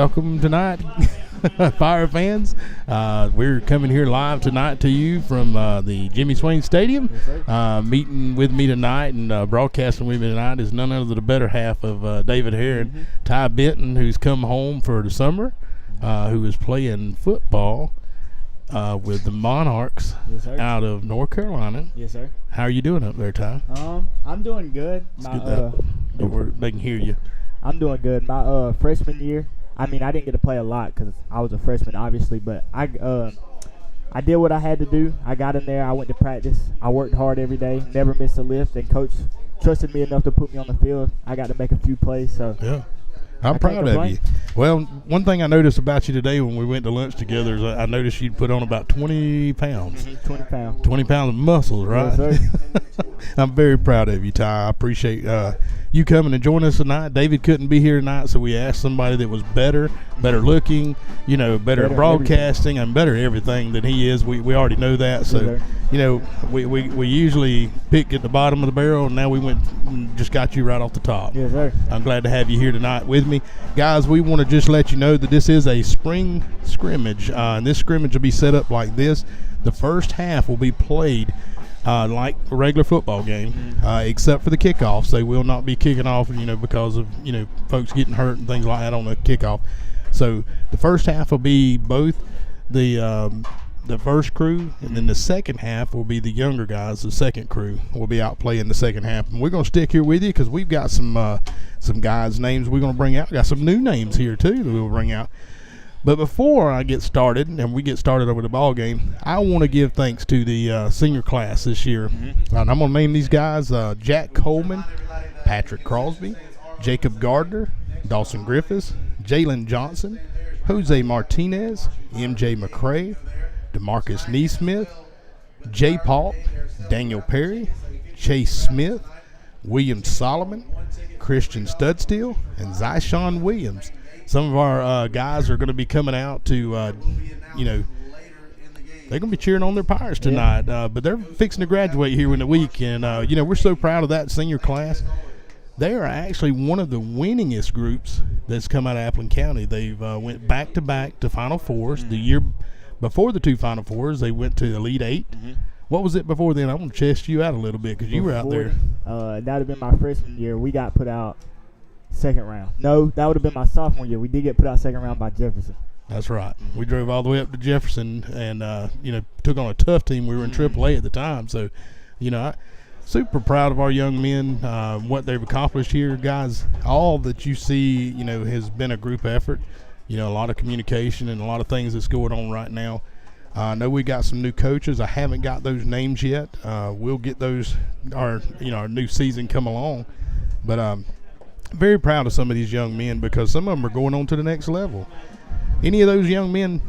welcome tonight, Fire fans. We're coming here live tonight to you from the Jimmy Swain Stadium. Yes, meeting with me tonight and broadcasting with me tonight is none other than the better half of David Heron, Ty Benton, who's come home for the summer, who is playing football with the Monarchs out of North Carolina. Yes, sir. How are you doing up there, Ty? I'm doing good. They can hear you. I'm doing good. My freshman year, I didn't get to play a lot because I was a freshman, obviously, but I did what I had to do. I got in there. I went to practice. I worked hard every day, never missed a lift, and Coach trusted me enough to put me on the field. I got to make a few plays. So yeah. I'm proud of you. Well, one thing I noticed about you today when we went to lunch together is I noticed you'd put on about 20 pounds. 20 pounds. 20 pounds of muscles, right? Yes, sir. I'm very proud of you, Ty. I appreciate you coming and joining us tonight. David couldn't be here tonight, so we asked somebody that was better looking, better at broadcasting, and better at everything than he is. We already know that. So, we usually pick at the bottom of the barrel, and now we went and just got you right off the top. Yes, sir. I'm glad to have you here tonight with me. Guys, we want to just let you know that this is a spring scrimmage, and this scrimmage will be set up like this. The first half will be played like a regular football game, except for the kickoffs. They will not be kicking off, because of, folks getting hurt and things like that on the kickoff. So the first half will be both the first crew, and then the second half will be the younger guys. The second crew will be out playing the second half. And we're going to stick here with you because we've got some guys' names we're going to bring out. We got some new names here, too, that we'll bring out. But before I get started, and we get started over the ball game, I want to give thanks to the senior class this year. And I'm going to name these guys: Jack Coleman, Patrick Crosby, Jacob Gardner, Dawson Griffiths, Jalen Johnson, Jose Martinez, MJ McCray, DeMarcus Neesmith, Jay Paul, Daniel Perry, Chase Smith, William Solomon, Christian Studstill, and Zyshawn Williams. Some of our guys are going to be coming out to, they're going to be cheering on their Pirates tonight. But they're fixing to graduate here in the week. And, we're so proud of that senior class. They are actually one of the winningest groups that's come out of Appleton County. They've went back-to-back to Final Fours. The year before the two Final Fours, they went to Elite Eight. What was it before then? I'm going to chest you out a little bit because you were out there. That would have been my freshman year. We got put out second round. No, that would have been my sophomore year. We did get put out second round by Jefferson. That's right. We drove all the way up to Jefferson and, took on a tough team. We were in AAA at the time. So, I'm super proud of our young men, what they've accomplished here. Guys, all that you see, has been a group effort. A lot of communication and a lot of things that's going on right now. I know we got some new coaches. I haven't got those names yet. We'll get those, our new season come along. But very proud of some of these young men because some of them are going on to the next level. Any of those young men,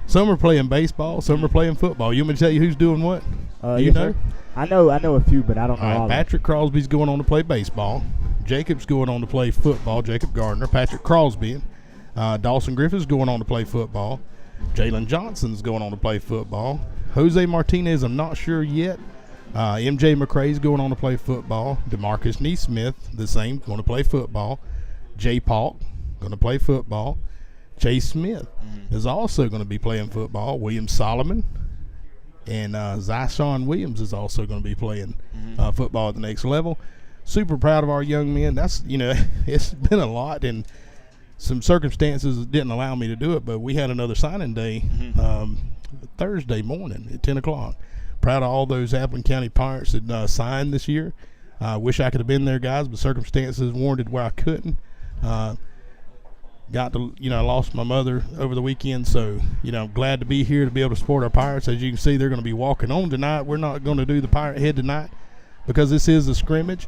some are playing baseball, some are playing football. You want me to tell you who's doing what? Yes, sir. I know a few, but I don't know all. Patrick Crosby's going on to play baseball. Jacob's going on to play football. Jacob Gardner, Patrick Crosby, Dawson Griffith's going on to play football. Jalen Johnson's going on to play football. Jose Martinez, I'm not sure yet. MJ McCray's going on to play football. DeMarcus Neesmith, the same, going to play football. Jay Paul, going to play football. Chase Smith is also going to be playing football. William Solomon and Zyshawn Williams is also going to be playing football at the next level. Super proud of our young men. That's, it's been a lot, and some circumstances didn't allow me to do it, but we had another signing day Thursday morning at 10 o'clock. Proud of all those Appleton County Pirates that signed this year. Wish I could have been there, guys, but circumstances warranted where I couldn't. Got to, I lost my mother over the weekend, so, I'm glad to be here to be able to support our Pirates. As you can see, they're going to be walking on tonight. We're not going to do the Pirate Head tonight because this is a scrimmage.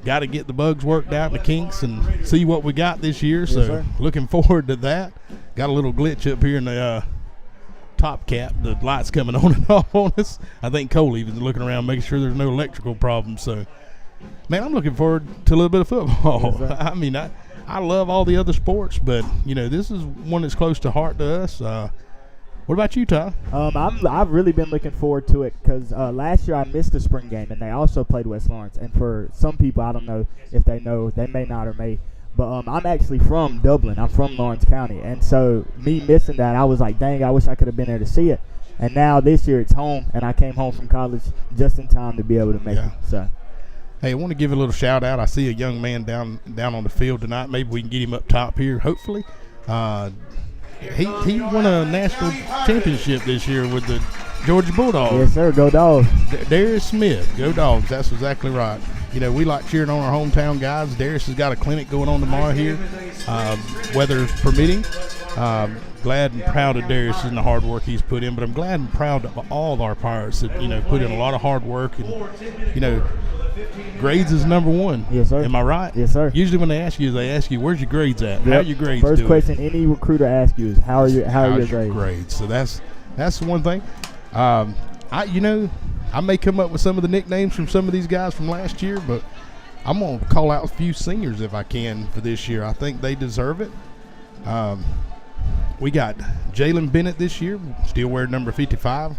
Got to get the bugs worked out in the kinks and see what we got this year. Yes, so sir. Looking forward to that. Got a little glitch up here in the top cap. The lights coming on and off on us. I think Cole even looking around making sure there's no electrical problems. So, man, I'm looking forward to a little bit of football. Yes, I love all the other sports, but, this is one that's close to heart to us. What about you, Ty? I've really been looking forward to it because last year I missed the spring game, and they also played West Lawrence. And for some people, I don't know if they know, they may not or may, But I'm actually from Dublin. I'm from Lawrence County. And so me missing that, I was like, dang, I wish I could have been there to see it. And now this year it's home, and I came home from college just in time to be able to make it. So, hey, I want to give a little shout out. I see a young man down on the field tonight. Maybe we can get him up top here, hopefully. He won a national championship this year with the Georgia Bulldogs. Yes, sir. Go Dogs. Darius Smith. Go Dogs. That's exactly right. You know, we like cheering on our hometown guys. Darius has got a clinic going on tomorrow here, weather permitting. Glad and proud of Darius and the hard work he's put in, but I'm glad and proud of all of our Pirates that, you know, put in a lot of hard work. And, you know, grades is number one. Yes, sir. Am I right? Yes, sir. Usually when they ask you, where's your grades at? How are your grades First doing? question any recruiter asks you is, how are your grades? So that's the one thing. I may come up with some of the nicknames from some of these guys from last year, but I'm going to call out a few seniors if I can for this year. I think they deserve it. We got Jalen Bennett this year, still wearing number 55.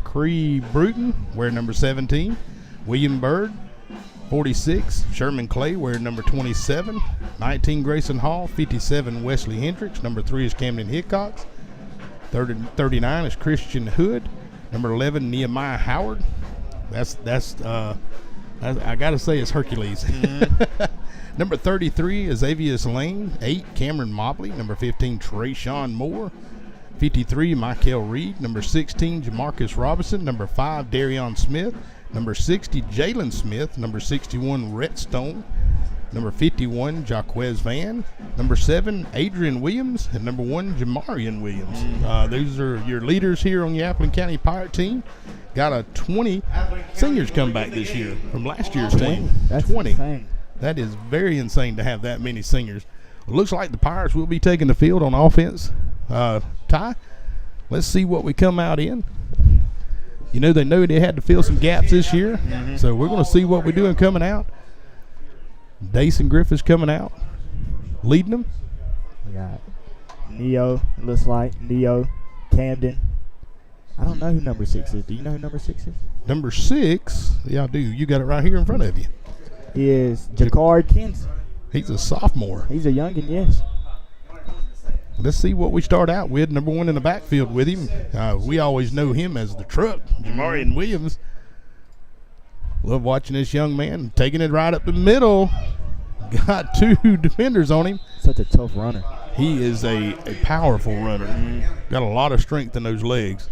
Cree Bruton, wearing number 17. William Bird, 46. Sherman Clay, wearing number 27. 19, Grayson Hall. 57, Wesley Hendricks. Number 3 is Camden Hickox. 39 is Christian Hood. Number 11, Nehemiah Howard. That's I got to say it's Hercules. Mm-hmm. Number 33 is Avius Lane. 8, Cameron Mobley. Number 15, Trayshawn Moore. 53, Michael Reed. Number 16, Jamarcus Robinson. Number 5, Darion Smith. Number 60, Jalen Smith. Number 61, Rhett Stone. Number 51, Jaquez Van. Number 7, Adrian Williams. And number 1, Jamarian Williams. Those are your leaders here on the Appleton County Pirate team. Got a 20 seniors come back this year from last year's team. That's 20. Insane. That is very insane to have that many seniors. It looks like the Pirates will be taking the field on offense. Ty, let's see what we come out in. You know, they had to fill some gaps this year, so we're going to see what we're doing coming out. Dason Griffith's coming out, leading them. We got Neo, it looks like. Neo, Camden. I don't know who number 6 is. Do you know who number 6 is? Number 6? Yeah, I do. You got it right here in front of you. Is Jacquard Kenson. He's a sophomore. He's a youngin', yes. Let's see what we start out with. Number 1 in the backfield with him. We always know him as the truck, Jamarian Williams. Love watching this young man taking it right up the middle. Got 2 defenders on him. Such a tough runner. He is a powerful runner. Got a lot of strength in those legs.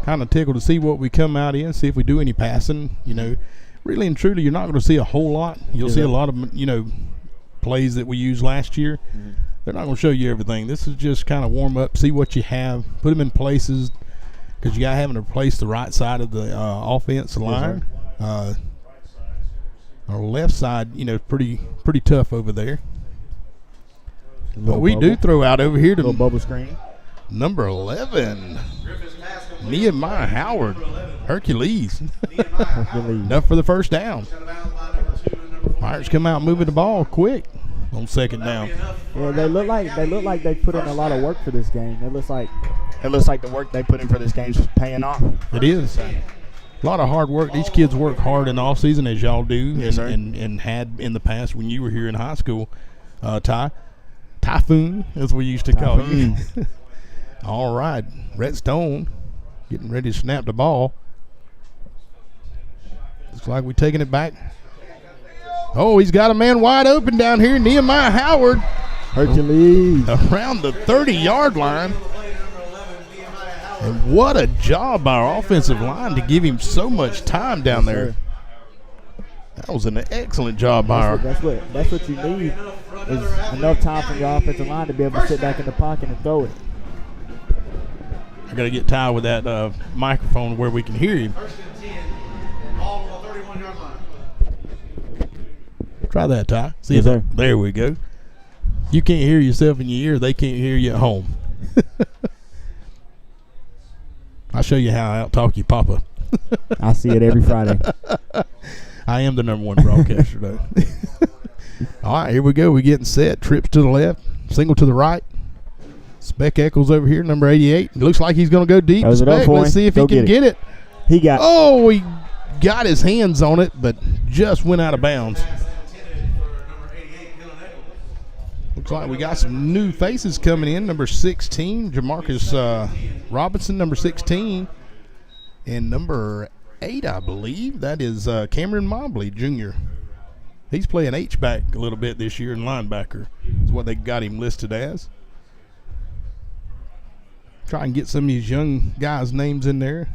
Kind of tickled to see what we come out in, see if we do any passing. You know, really and truly, you're not going to see a whole lot. You'll see a lot of, you know, plays that we used last year. They're not going to show you everything. This is just kind of warm up, see what you have, put them in places, because you got having to replace the right side of the offense line. Our left side, you know, pretty tough over there. But we do throw out over here to little bubble screen. Number 11, Nehemiah Howard, Hercules. Enough for the first down. Pirates come out moving the ball quick on second down. Yeah, they look like they put in a lot of work for this game. It looks like the work they put in for this game is paying off. It is. A lot of hard work. These kids work hard in the off season, as y'all do, yes, and had in the past when you were here in high school. Typhoon, as we used to call you. All right, Rhett Stone getting ready to snap the ball. Looks like we're taking it back. Oh, he's got a man wide open down here, Nehemiah Howard. Hercules. Around the 30-yard line. And what a job by our offensive line to give him so much time down there. That was an excellent job by our. That's what you need is enough time for your offensive line to be able to sit back in the pocket and throw it. I got to get Ty with that microphone where we can hear him. Try that, Ty. See yes, sir. There we go. You can't hear yourself in your ear. They can't hear you at home. I'll show you how I out-talk you, Papa. I see it every Friday. I am the number 1 broadcaster, though. All right, here we go. We're getting set. Trips to the left. Single to the right. Speck Eccles over here, number 88. Looks like he's going to go deep. Throws it up Speck, for let's him. see if Go he can get it. He got. Oh, he got his hands on it, but just went out of bounds. Looks like we got some new faces coming in. Number 16, Jamarcus Robinson, number 16. And number 8, I believe, that is Cameron Mobley, Jr. He's playing H-back a little bit this year and linebacker is what they got him listed as. Try and get some of these young guys' names in there.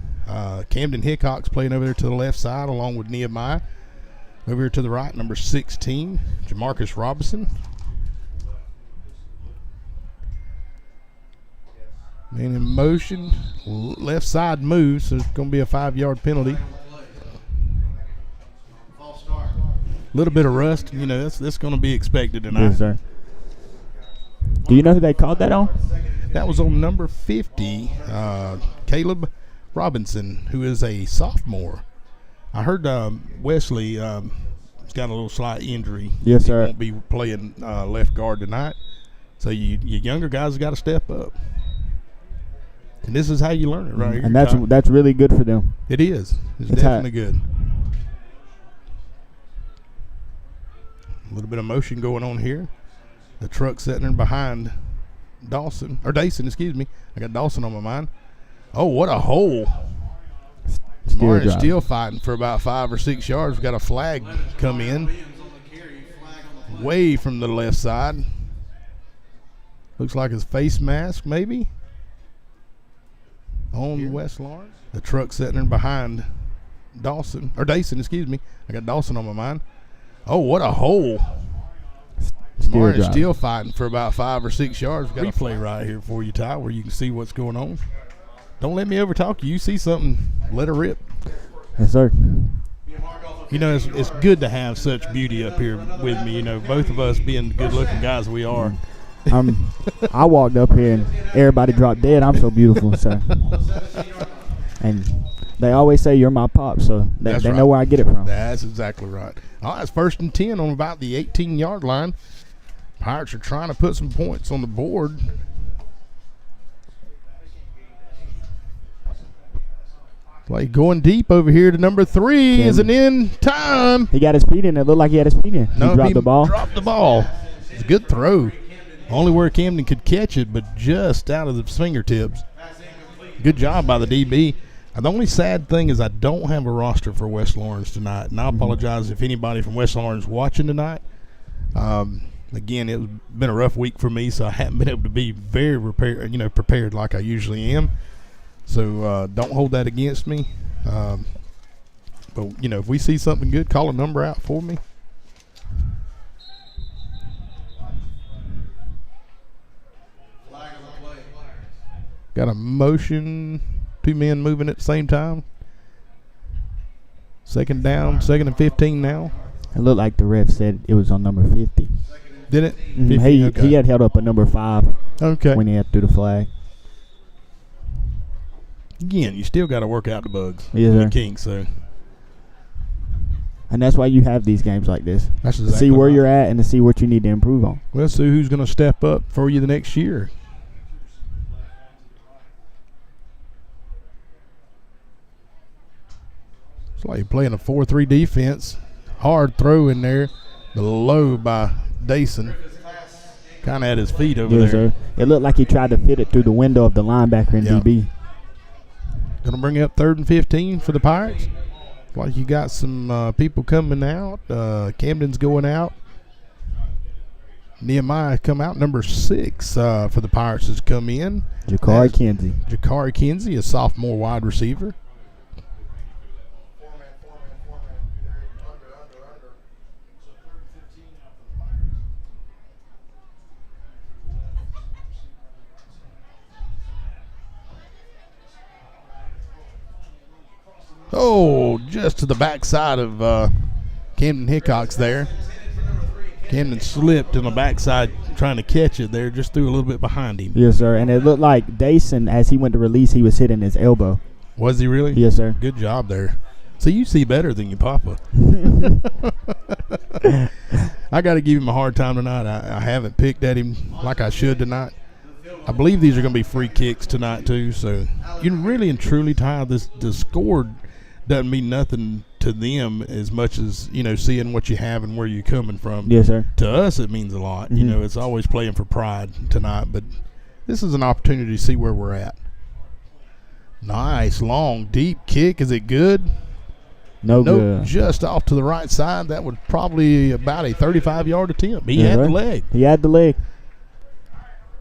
Camden Hickok's playing over there to the left side along with Nehemiah. Over here to the right, number 16, Jamarcus Robinson. Man in motion, left side moves, so it's going to be a 5-yard penalty. A little bit of rust, you know, that's going to be expected tonight. Yes, sir. Do you know who they called that on? That was on number 50, Caleb Robinson, who is a sophomore. I heard Wesley has got a little slight injury. Yes, sir. He won't be playing left guard tonight. So you younger guys have got to step up. And this is how you learn it right here. And that's really good for them. It is. It's definitely good. A little bit of motion going on here. The truck sitting in behind Dason, excuse me. I got Dawson on my mind. Oh, what a hole. Martin's still fighting for about 5 or 6 yards. We've got a flag come in way from the left side. Looks like his face mask, maybe. On West Lawrence. The truck sitting in behind Dason, excuse me. I got Dawson on my mind. Oh, what a hole. Martin's still fighting for about 5 or 6 yards. We've got a replay right here for you, Ty, where you can see what's going on. Don't let me overtalk you. You see something, let her rip. Yes, sir. You know, it's good to have such beauty up here with me. You know, both of us being good-looking guys we are. I walked up here and everybody dropped dead. I'm so beautiful, so. And they always say you're my pop, so they right. know where I get it from. That's exactly right. All right, it's 1st and 10 on about the 18-yard line. Pirates are trying to put some points on the board. Play going deep over here to number 3. Isn't in time. He got his feet in. It looked like he had his feet in. No, he dropped the ball. Dropped the ball. It's a good throw. Only where Camden could catch it, but just out of the fingertips. Good job by the DB. The only sad thing is I don't have a roster for West Lawrence tonight, and I apologize if anybody from West Lawrence is watching tonight. Again, it's been a rough week for me, so I haven't been able to be very prepared like I usually am. So don't hold that against me. But, if we see something good, call a number out for me. Got a motion, 2 men moving at the same time. 2nd down, 2nd and 15 now. It looked like the ref said it was on number 50. Did it? He had held up a number 5 when he had threw the flag. Again, you still got to work out the bugs. Yes, sir. The kinks, so. And that's why you have these games like this. That's exactly to see where you're at and to see what you need to improve on. Well, see who's going to step up for you the next year. It's like you're playing a 4-3 defense. Hard throw in there. The low by Dason. Kind of at his feet over there. Sir. It looked like he tried to fit it through the window of the linebacker in DB. Going to bring up 3rd and 15 for the Pirates. Like you got some people coming out. Camden's going out. Nehemiah come out. Number 6 for the Pirates has come in. Jakari Kinsey, a sophomore wide receiver. Oh, just to the backside of Camden Hickox there. Camden slipped on the backside trying to catch it there. Just threw a little bit behind him. Yes, sir. And it looked like Dason, as he went to release, he was hitting his elbow. Was he really? Yes, sir. Good job there. So you see better than your papa. I got to give him a hard time tonight. I haven't picked at him like I should tonight. I believe these are going to be free kicks tonight too. So you really and truly, Ty, the score doesn't mean nothing to them as much as, seeing what you have and where you're coming from. Yes, sir. To us, it means a lot. Mm-hmm. It's always playing for pride tonight, but this is an opportunity to see where we're at. Nice, long, deep kick. Is it good? No good. Just off to the right side. That was probably about a 35-yard attempt. He had the leg. He had the leg.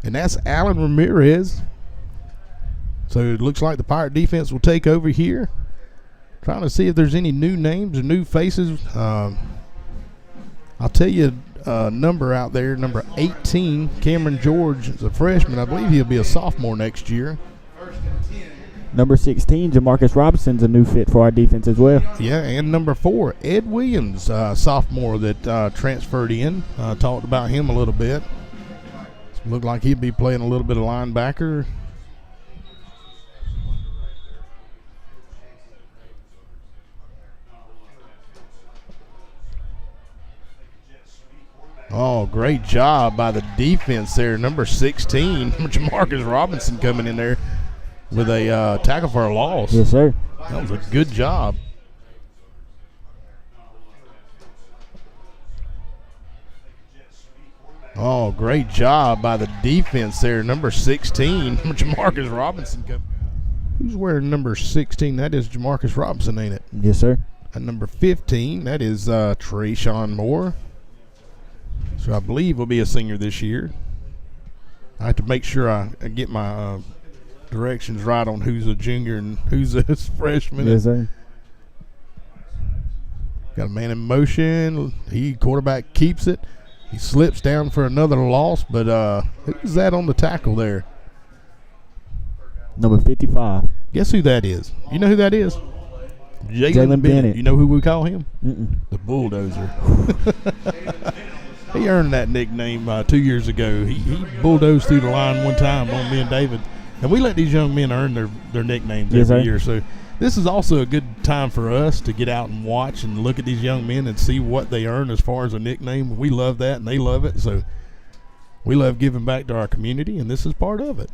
And that's Alan Ramirez. So it looks like the Pirate defense will take over here. Trying to see if there's any new names or new faces. I'll tell you a number out there, number 18, Cameron George is a freshman. I believe he'll be a sophomore next year. Number 16, Jamarcus Robinson's a new fit for our defense as well. Yeah, and number 4, Ed Williams, sophomore that transferred in. Talked about him a little bit. Looked like he'd be playing a little bit of linebacker. Oh, great job by the defense there. Number 16, Jamarcus Robinson coming in there with a tackle for a loss. Yes, sir. That was a good job. Oh, great job by the defense there. Number 16, Jamarcus Robinson. Who's wearing number 16? That is Jamarcus Robinson, ain't it? Yes, sir. And number 15, that is Trayshawn Moore. So I believe will be a senior this year. I have to make sure I get my directions right on who's a junior and who's a freshman. Yes, sir. Got a man in motion. Quarterback keeps it. He slips down for another loss, but who's that on the tackle there? Number 55. Guess who that is? You know who that is? Jalen Bennett. You know who we call him? Mm-mm. The Bulldozer. He earned that nickname 2 years ago. He bulldozed through the line one time on me and David. And we let these young men earn their nicknames every year. So this is also a good time for us to get out and watch and look at these young men and see what they earn as far as a nickname. We love that, and they love it. So we love giving back to our community, and this is part of it.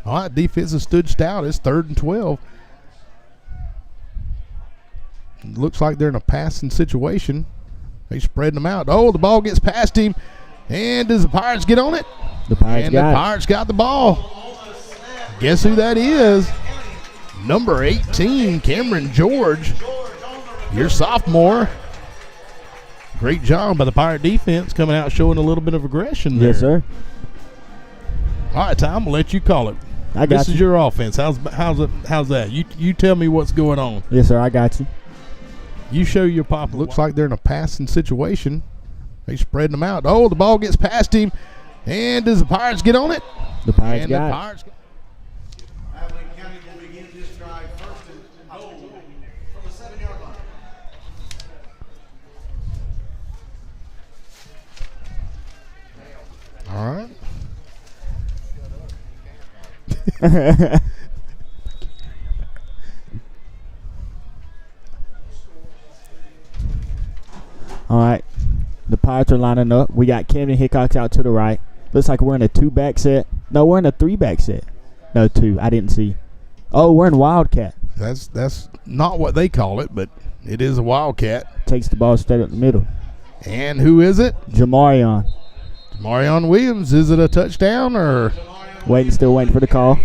All right, defense has stood stout. It's 3rd and 12. It looks like they're in a passing situation. They spread them out. Oh, the ball gets past him. And does the Pirates get on it? The Pirates got the ball. Guess who that is? Number 18, Cameron George. Your sophomore. Great job by the Pirate defense coming out showing a little bit of aggression there. Yes, sir. All right, Tom, I'm going to let you call it. This is your offense. How's that? You tell me what's going on. Yes, sir, I got you. You show your pop. Looks like they're in a passing situation. They spread them out. Oh, the ball gets past him. And does the Pirates get on it? The Pirates got it. Abilene County will begin this drive 1st and goal from the 7-yard line. All right. All right. The Pirates are lining up. We got Camden Hickox out to the right. Looks like we're in a 2-back set. No, we're in a 3-back set. No, 2. I didn't see. Oh, we're in Wildcat. That's not what they call it, but it is a Wildcat. Takes the ball straight up the middle. And who is it? Jamarion Williams. Is it a touchdown or? Still waiting for the call.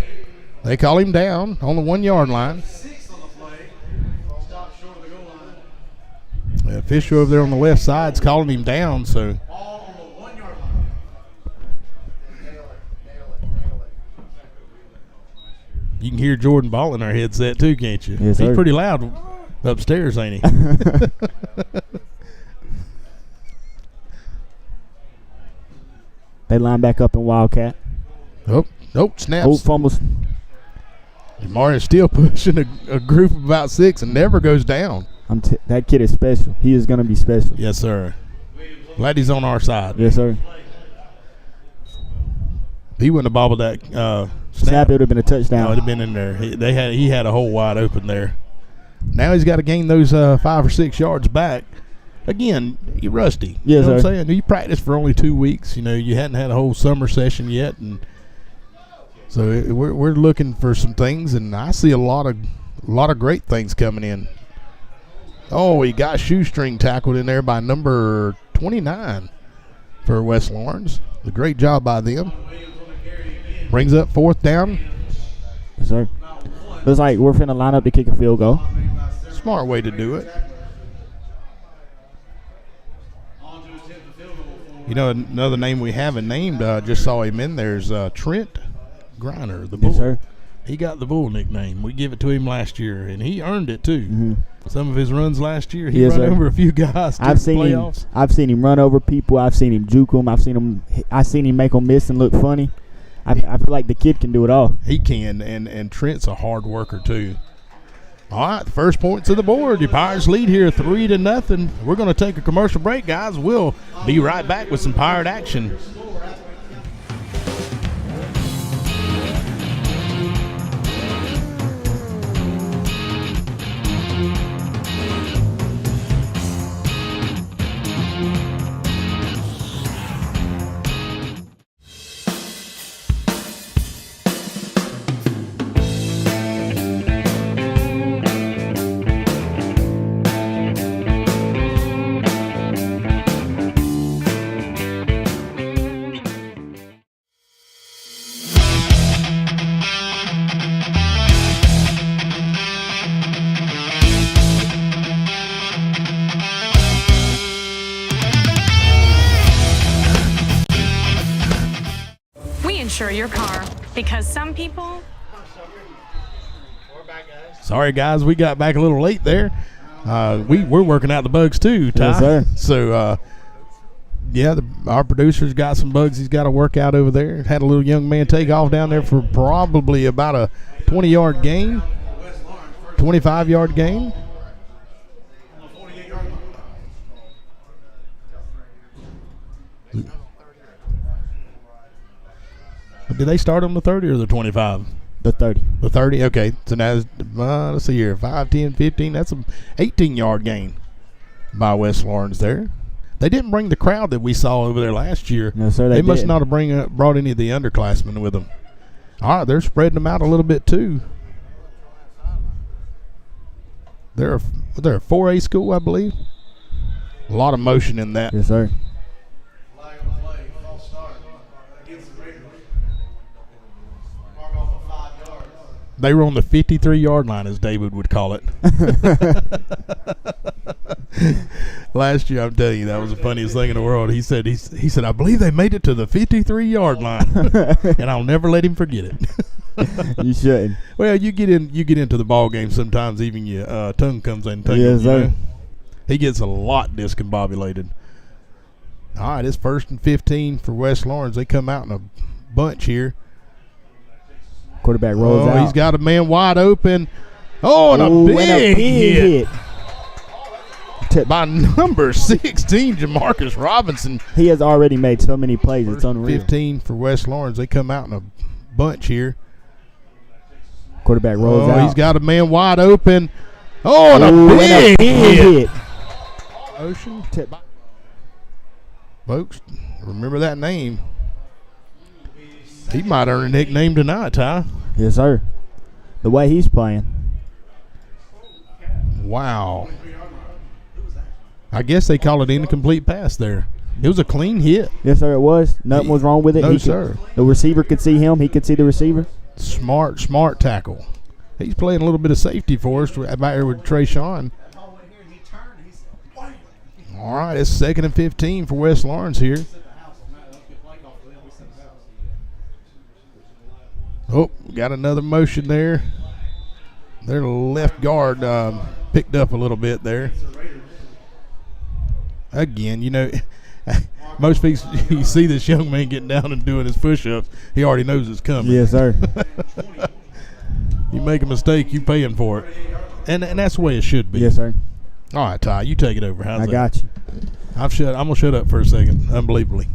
They call him down on the 1-yard line. The official over there on the left side is calling him down, so. You can hear Jordan Ball in our headset too, can't you? Yes, He's sir. pretty loud upstairs, ain't he? They line back up in Wildcat. Snaps. Oh, fumbles. Martin's still pushing a group of about 6 and never goes down. That kid is special. He is going to be special. Yes, sir. Glad he's on our side. Yes, sir. He wouldn't have bobbled that snap. It would have been a touchdown. No, it would have been in there. He had a hole wide open there. Now he's got to gain those 5 or 6 yards back. Again, you're rusty. Yes, you know sir. what I'm saying? You practiced for only 2 weeks. You hadn't had a whole summer session yet, and So we're looking for some things, and I see a lot of great things coming in. Oh, he got shoestring tackled in there by number 29 for West Lawrence. A great job by them. Brings up 4th down. Yes, sir. Looks like we're finna line up to kick a field goal. Smart way to do it. You know, another name we haven't named, just saw him in there, is Trent Griner, the Bull. Yes, sir. He got the Bull nickname. We gave it to him last year, and he earned it too. Mm-hmm. Some of his runs last year, he Yes, run sir. over a few guys. I've seen him run over people. I've seen him juke them. I've seen him make them miss and look funny. I feel like the kid can do it all. He can, and Trent's a hard worker too. All right, the first points of the board. Your Pirates lead here 3-0. We're going to take a commercial break, guys. We'll be right back with some Pirate action. Insure your car, because some people. Sorry, guys, we got back a little late there. We're working out the bugs too, Ty. Yes, sir. So, our producer's got some bugs he's got to work out over there. Had a little young man take off down there for probably about a 20-yard gain, 25-yard gain. Did they start on the 30 or the 25? The 30. The 30? Okay. So now, let's see here. 5, 10, 15. That's an 18-yard gain by West Lawrence there. They didn't bring the crowd that we saw over there last year. No, sir, they must didn't. not have brought any of the underclassmen with them. All right, they're spreading them out a little bit too. They're a 4A school, I believe. A lot of motion in that. Yes, sir. They were on the 53-yard line, as David would call it. Last year, I'm telling you, that was the funniest thing in the world. He said, I believe they made it to the 53-yard line, and I'll never let him forget it. You shouldn't. Well, you get into the ball game sometimes, even your tongue comes in. Yes, sir. He gets a lot discombobulated. All right, it's 1st and 15 for West Lawrence. They come out in a bunch here. Quarterback rolls out. He's got a man wide open. Oh, and a big hit by number 16, Jamarcus Robinson. He has already made so many plays. It's unreal. 15 for West Lawrence. They come out in a bunch here. Quarterback rolls out. He's got a man wide open. Oh, and a big hit. Ocean. Folks, remember that name. He might earn a nickname tonight, Ty. Yes, sir. The way he's playing. Wow. I guess they call it incomplete pass there. It was a clean hit. Yes, sir, it was. Nothing was wrong with it. No, sir. The receiver could see him. He could see the receiver. Smart tackle. He's playing a little bit of safety for us back here with Trayshawn. All right, it's 2nd and 15 for West Lawrence here. Oh, got another motion there. Their left guard picked up a little bit there. Again, most people, you see this young man getting down and doing his push-ups, he already knows it's coming. Yes, sir. You make a mistake, you paying for it. And that's the way it should be. Yes, sir. All right, Ty, you take it over. How's that? I got you. I'm going to shut up for a second, unbelievably.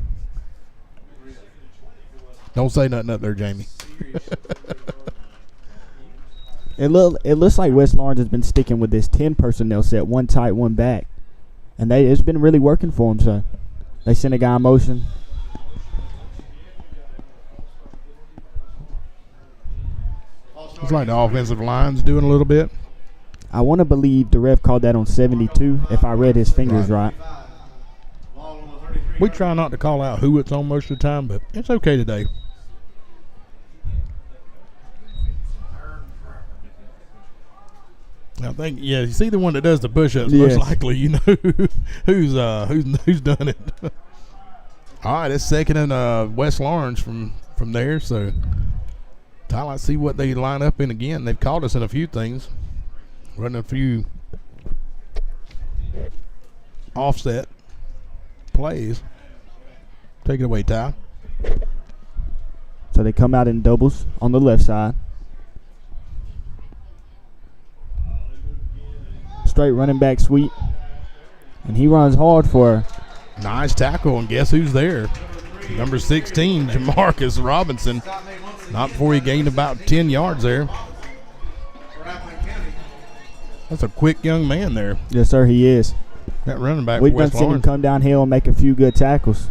Don't say nothing up there, Jamie. It looks like West Lawrence has been sticking with this 10 personnel set, one tight, one back. And it's been really working for them, so they send a guy in motion. It's like the offensive line's doing a little bit. I want to believe the ref called that on 72, if I read his fingers right. We try not to call out who it's on most of the time, but it's okay today. I think, yeah, you see the one that does the push-ups, Yes. most likely you know who's done it. All right, it's second and West Lawrence from there, so let's see what they line up in again. They've called us in a few things, running a few offset plays. Take it away, Ty. So they come out in doubles on the left side. Straight running back sweep. And he runs hard for Nice tackle, and guess who's there? Number 16, Jamarcus Robinson. Not before he gained about 10 yards there. That's a quick young man there. Yes, sir, he is. That running back We've for done West seen him Lawrence. come downhill and make a few good tackles.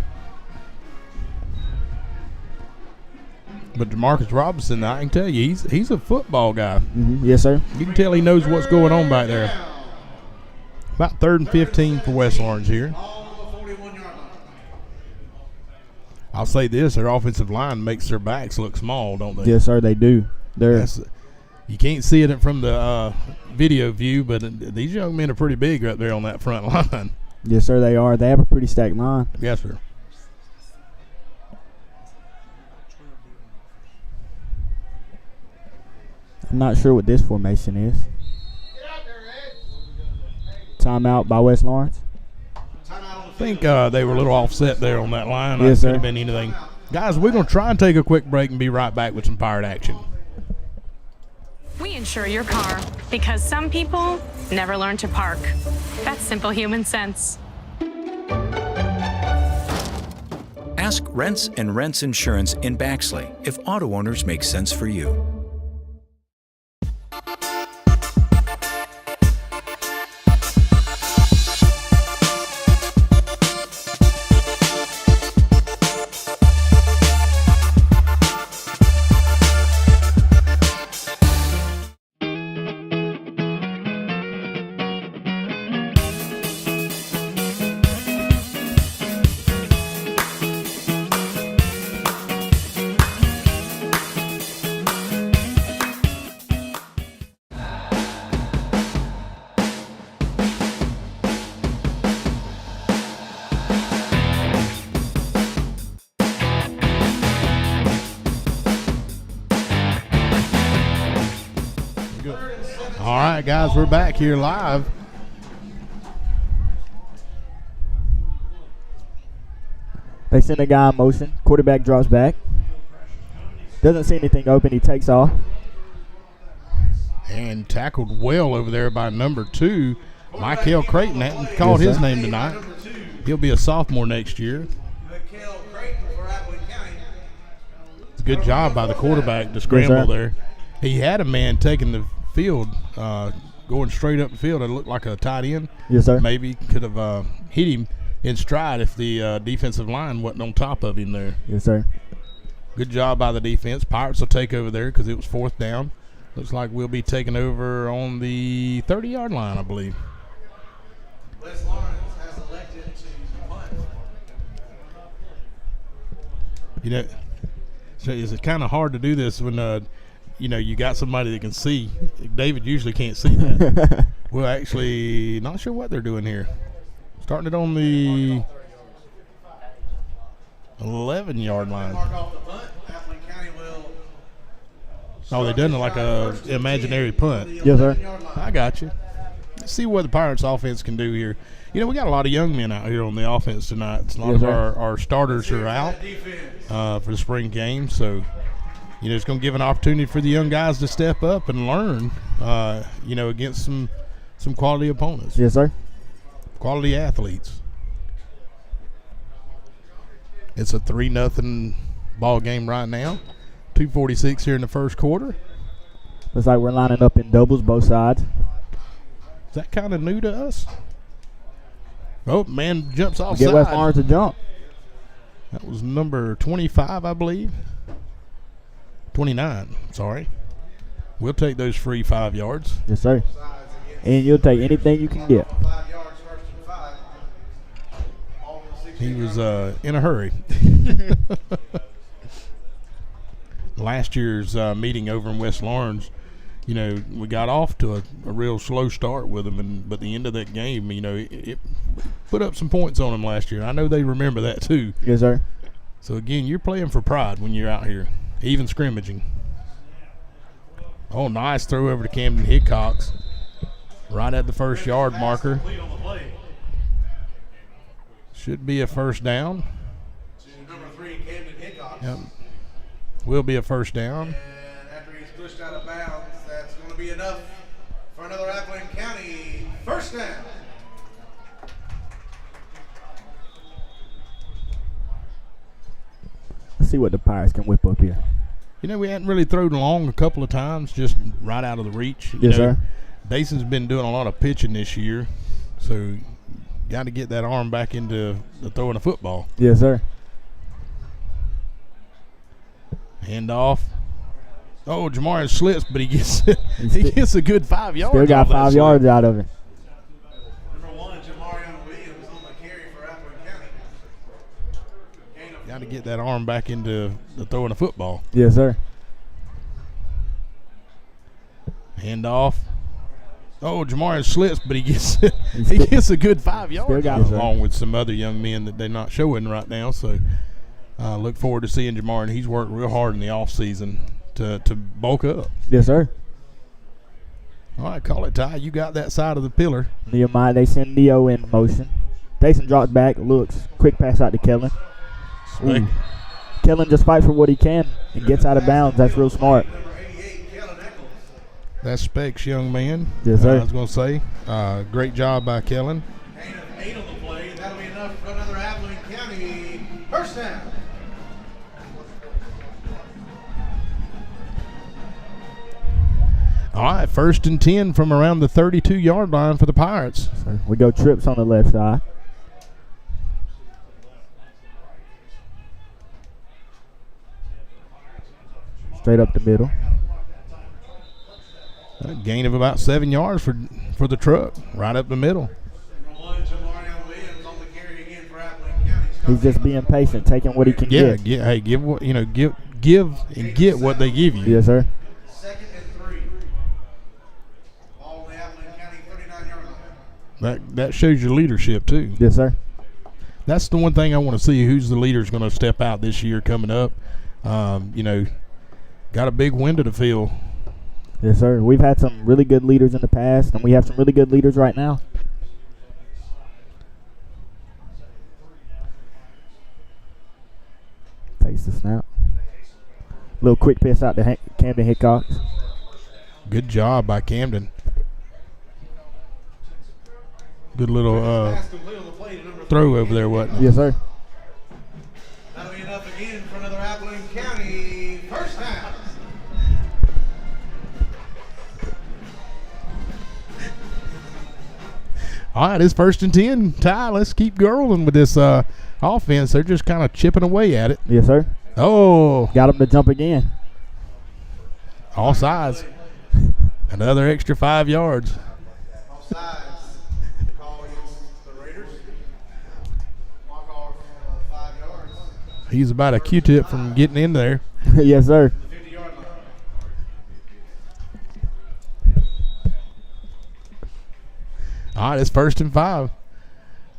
But Jamarcus Robinson, I can tell you, he's a football guy. Yes, sir. You can tell he knows what's going on back there. About 3rd and 15 for West Lawrence here. I'll say this, their offensive line makes their backs look small, don't they? Yes, sir, they do. You can't see it from the video view, but these young men are pretty big right there on that front line. Yes, sir, they are. They have a pretty stacked line. Yes, sir. I'm not sure what this formation is. Timeout by West Lawrence. I think they were a little offset there on that line. Yes, Could sir. have been anything. Guys, we're going to try and take a quick break and be right back with some Pirate action. We insure your car because some people never learn to park. That's simple human sense. Ask Rents and Rents Insurance in Baxley if auto owners make sense for you. All right, guys, we're back here live. They send a guy in motion. Quarterback drops back. Doesn't see anything open. He takes off. And tackled well over there by number 2, Michael Creighton. Hadn't called Yes, his sir. name tonight. He'll be a sophomore next year. It's a good job by the quarterback to scramble sir. there. He had a man taking the field, going straight up the field. It looked like a tight end. Yes, sir. Maybe could have hit him in stride if the defensive line wasn't on top of him there. Yes, sir. Good job by the defense. Pirates will take over there because it was 4th down. Looks like we'll be taking over on the 30-yard line, I believe. West Lawrence has elected to punt. You know, so it's kind of hard to do this when, you got somebody that can see. David usually can't see that. Well, actually, not sure what they're doing here. Starting it on the 11-yard line. Mark off the punt. Appling County will. Oh, they done it like a imaginary punt. Yes, sir. I got you. Let's see what the Pirates offense can do here. You know, we got a lot of young men out here on the offense tonight. A lot Yes, of sir. our starters are out for the spring game. So, it's going to give an opportunity for the young guys to step up and learn, against some quality opponents, Yes, sir. quality athletes. It's a 3-0 ball game right now. 2:46 here in the first quarter. Looks like we're lining up in doubles both sides. Is that kind of new to us? Oh, man jumps offside. Get West Lawrence to jump. That was number 25, I believe. 29, sorry. We'll take those free 5 yards. Yes, sir. And you'll take anything you can get. 5 yards, first and 5. All on the 16 He was yard in a hurry. Last year's meeting over in West Lawrence, you know, we got off to a real slow start with them, but the end of that game, you know, it put up some points on them last year. I know they remember that too. Yes, sir. So again, you're playing for pride when you're out here, even scrimmaging. Oh, nice throw over to Camden Hickox, right at the first yard marker. Should be a first down. to number 3, Camden Hickox. Yep. Will be a first down. And after he's pushed out of bounds, that's going to be enough for another Appalachian County first down. Let's see what the Pirates can whip up here. You know, we hadn't really thrown long a couple of times, just right out of the reach. Yes, sir. Dason's been doing a lot of pitching this year, so got to get that arm back into the throwing a football. Yes, sir. Hand off. Oh, Jamarian slips, but he gets a good 5 yards. Still got off that 5 slip. yards out of it. Number 1, Jamarion Williams on the carry for Appalachian County. Got to get that arm back into the throwing a football. Yes, sir. Hand off. Oh, Jamarian slips, but he gets a good 5 yards got off, it. along with some other young men that they're not showing right now. So look forward to seeing Jamarian. He's worked real hard in the offseason to bulk up. Yes, sir. All right, call it, Ty. You got that side of the pillar. Nehemiah, they send Neo in motion. Dason drops back, looks, quick pass out to Kellen. Spec- Kellen just fights for what he can and gets out of bounds. That's real smart. Number 88, Kellen Eccles. That's Specs, young man. Yes, sir. I was going to say, great job by Kellen. Gain of 8 on the play. That'll be enough for another Appalachian County first down. All right, 1st and 10 from around the 32-yard line for the Pirates. So we go trips on the left side. Straight up the middle. A gain of about 7 yards for the truck, right up the middle. Number 1, Jamarion Williams on the carry again for Appalachian County. He's just being patient, taking what he can Yeah, get. give what give and get what they give you. Yes, sir. 2nd and 3. Ball on the Appalachian County 39-yard line. That shows your leadership too. Yes, sir. That's the one thing I want to see. Who's the leader's going to step out this year coming up? Got a big window to fill. Yes, sir. We've had some really good leaders in the past, and we have some really good leaders right now. Takes the snap. Little quick pass out to Camden Hickox. Good job by Camden. Good little Pass complete on the play to number throw 3, over there, wasn't it? Yes, sir. That'll be enough again for another Appalachian County first down. All right, it's 1st and 10. Ty, let's keep rolling with this offense. They're just kind of chipping away at it. Yes, sir. Oh, Got him to jump again. all sides. Another extra 5 yards. Offsides. Call against the Raiders. Mark off 5 yards. He's about a Q-tip from getting in there. Yes, sir. The 50-yard line. All right, it's 1st and 5.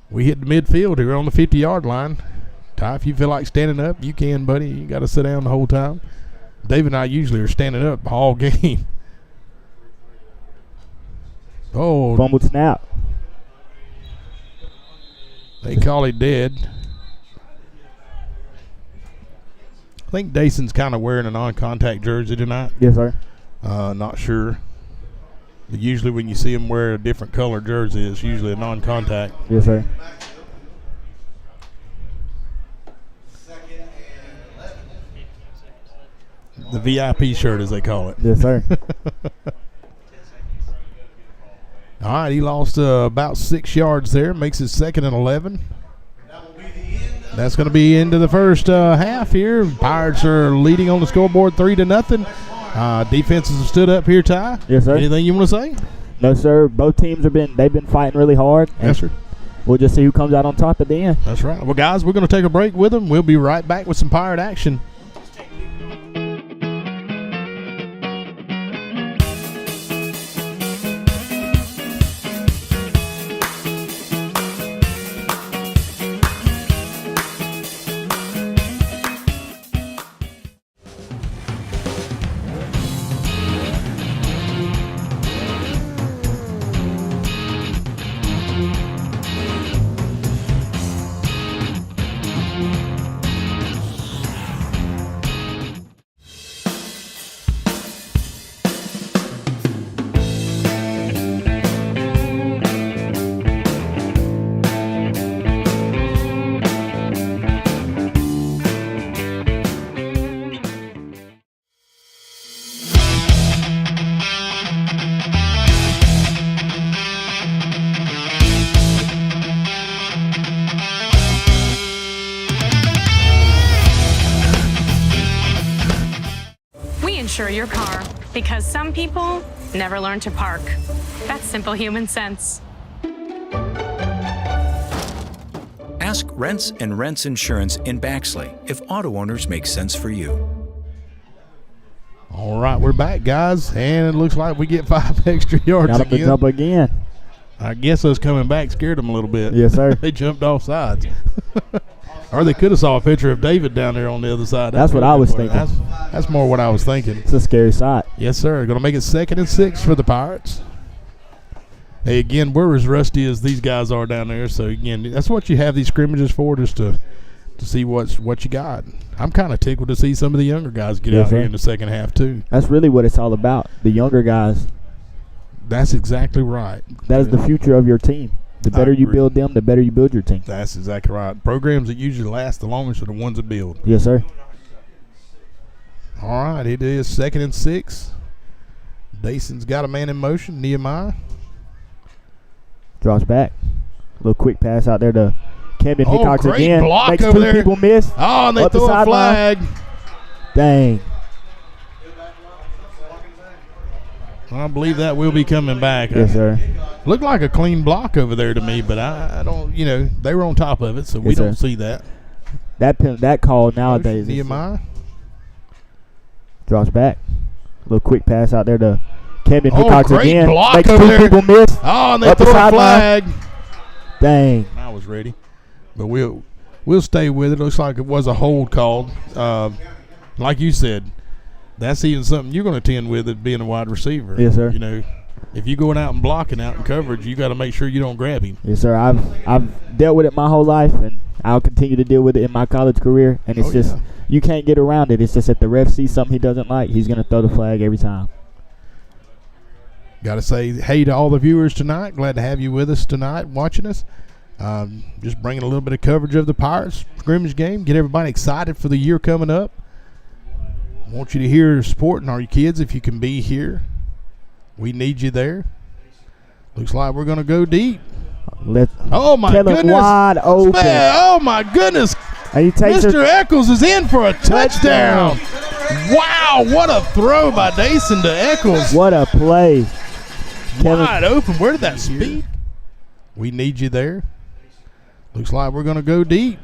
We hit the midfield here on the 50-yard line. Ty, if you feel like standing up, you can, buddy. You got to sit down the whole time. Dave and I usually are standing up all game. Oh, Fumbled snap. they call it dead. I think Dason's kind of wearing a non-contact jersey tonight. Yes, sir. Not sure. But usually when you see him wear a different color jersey, it's usually a non-contact. Yes, sir. 2nd and 11. The VIP shirt, as they call it. Yes, sir. All right, he lost about 6 yards there. Makes it 2nd and 11. That will be the end of That's going to be into the first half here. Pirates are leading on the scoreboard 3-0. Defenses have stood up here, Ty. Yes, sir. Anything you want to say? No, sir. Both teams they've been fighting really hard. Yes, sir. We'll just see who comes out on top at the end. That's right. Well, guys, we're going to take a break with them. We'll be right back with some Pirate action. Insure your car because some people never learn to park. That's simple human sense. Ask Rents and Rents Insurance in Baxley if auto owners make sense for you. All right, we're back, guys, and it looks like we get 5 extra yards Got them to again. jump again. I guess us coming back scared them a little bit. Yes, sir. They jumped off sides. Or they could have saw a picture of David down there on the other side. That's what I was thinking. That's more what I was thinking. It's a scary sight. Yes, sir. Going to make it 2nd and 6 for the Pirates. Hey, again, we're as rusty as these guys are down there. So, again, that's what you have these scrimmages for, just to see what you got. I'm kind of tickled to see some of the younger guys get out here in the second half, too. That's really what it's all about, the younger guys. That's exactly right. That is the future of your team. The better you build them, the better you build your team. That's exactly right. Programs that usually last the longest are the ones that build. Yes, sir. All right, it is 2nd and 6. Dason's got a man in motion. Nehemiah. Drops back. A little quick pass out there to Camden Hickox great again. block Makes over 2 there. people miss. Oh, and they Up the throw a sideline. flag. Dang. I believe that will be coming back. Yes, sir. Looked like a clean block over there to me, but I don't, they were on top of it, so we Yes, don't sir. see that. That call nowadays. is- Nehemiah. Drops back. A little quick pass out there to Camden Hickox great again. block Makes over 2 there. people miss. Oh, and they Up the throw a sideline. flag. Dang. I was ready, but we'll stay with it. Looks like it was a hold called. Like you said, that's even something you're going to tend with it being a wide receiver. Yes, sir. If you're going out and blocking out in coverage, you got to make sure you don't grab him. Yes, sir. I've dealt with it my whole life, and I'll continue to deal with it in my college career. And it's just you can't get around it. It's just if the ref sees something he doesn't like, he's going to throw the flag every time. Got to say hey to all the viewers tonight. Glad to have you with us tonight watching us. Just bringing a little bit of coverage of the Pirates scrimmage game. Get everybody excited for the year coming up. Want you to hear supporting our kids if you can be here. We need you there. Looks like we're going to go deep. Oh, my goodness. Wide open. Oh, my goodness. And he takes Mr. Eccles is in for a touchdown. Wow, what a throw by Dason to Eccles. What a play. Wide open. Where did that speed? We need you there. Looks like we're going to go deep.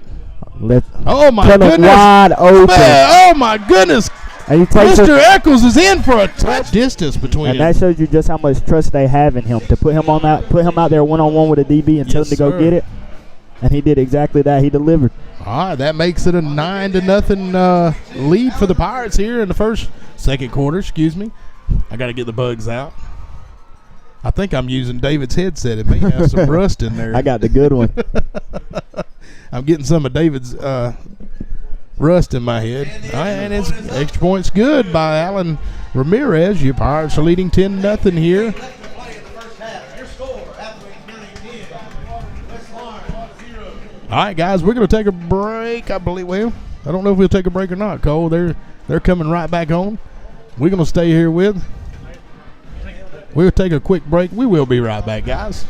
Oh, my goodness. Wide open. Oh, my goodness. And he takes Mr. Eccles is in for a touch distance between and that shows you just how much trust they have in him to put him out there one-on-one with a DB and tell him to go get it. And he did exactly that. He delivered. All right, that makes it a 9-0 lead for the Pirates here in the second quarter. Excuse me. I got to get the bugs out. I think I'm using David's headset. It may have some rust in there. I got the good one. I'm getting some of David's rust in my head. All right, and it's extra points good by Alan Ramirez. Your Pirates are leading 10-0 here. All right, guys, we're going to take a break, I believe. Well, I don't know if we'll take a break or not, Cole. They're coming right back on. We're going to stay here with. We'll take a quick break. We will be right back, guys.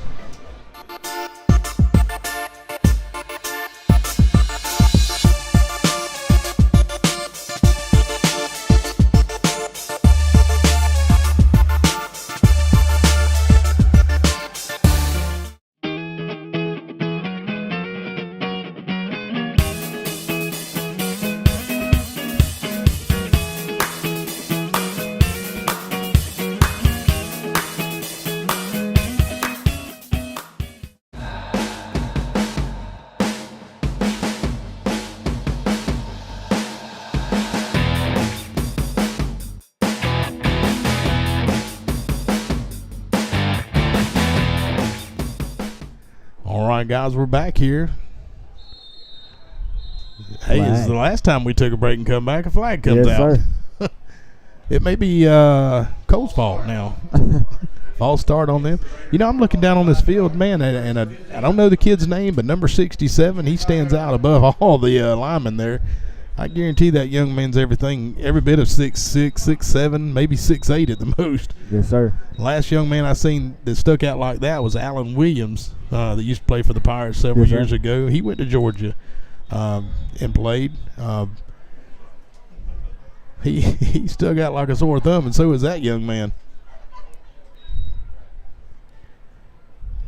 right, guys, we're back here. Hey, this is the last time we took a break and come back. A flag comes out. Sir. It may be Cole's fault now. False start on them. You know, I'm looking down on this field, man, and I don't know the kid's name, but number 67, he stands out above all the linemen there. I guarantee that young man's every bit of 6'6", 6'7", maybe 6'8" at the most. Yes, sir. Last young man I seen that stuck out like that was Alan Williams, that used to play for the Pirates several years ago. He went to Georgia and played. He stuck out like a sore thumb, and so is that young man.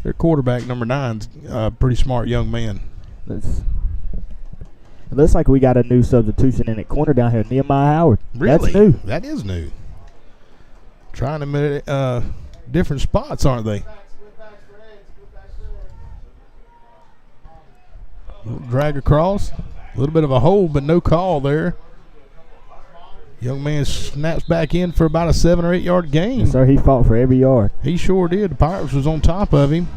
Their quarterback, number 9's a pretty smart young man. It looks like we got a new substitution in at corner down here, Nehemiah Howard. Really? That's new. That is new. Trying to different spots, aren't they? Drag across. A little bit of a hold, but no call there. Young man snaps back in for about a 7 or 8 yard gain. Yes, sir, he fought for every yard. He sure did. The Pirates was on top of him.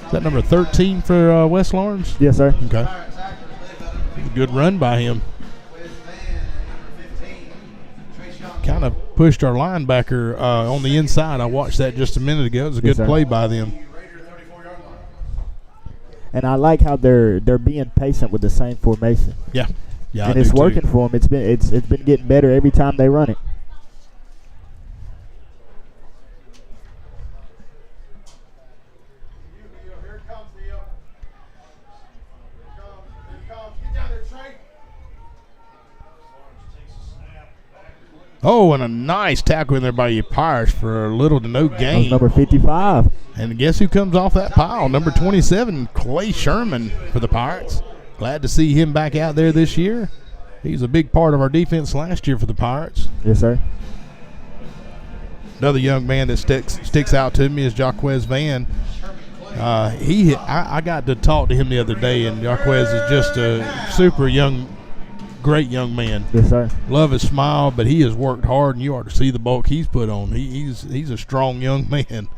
Is that number 13 for West Lawrence? Yes, sir. Okay. Good run by him. Kind of pushed our linebacker on the inside. I watched that just a minute ago. It was a good play by them. And I like how they're being patient with the same formation. Yeah, and it's working for them. It's been getting better every time they run it. Oh, and a nice tackle in there by your Pirates for little to no gain. Number 55. And guess who comes off that pile? Number 27, Clay Sherman for the Pirates. Glad to see him back out there this year. He's a big part of our defense last year for the Pirates. Yes, sir. Another young man that sticks out to me is Jaquez Van. I got to talk to him the other day, and Jaquez is just a super great young man. Yes, sir. Love his smile, but he has worked hard, and you ought to see the bulk he's put on. He's a strong young man.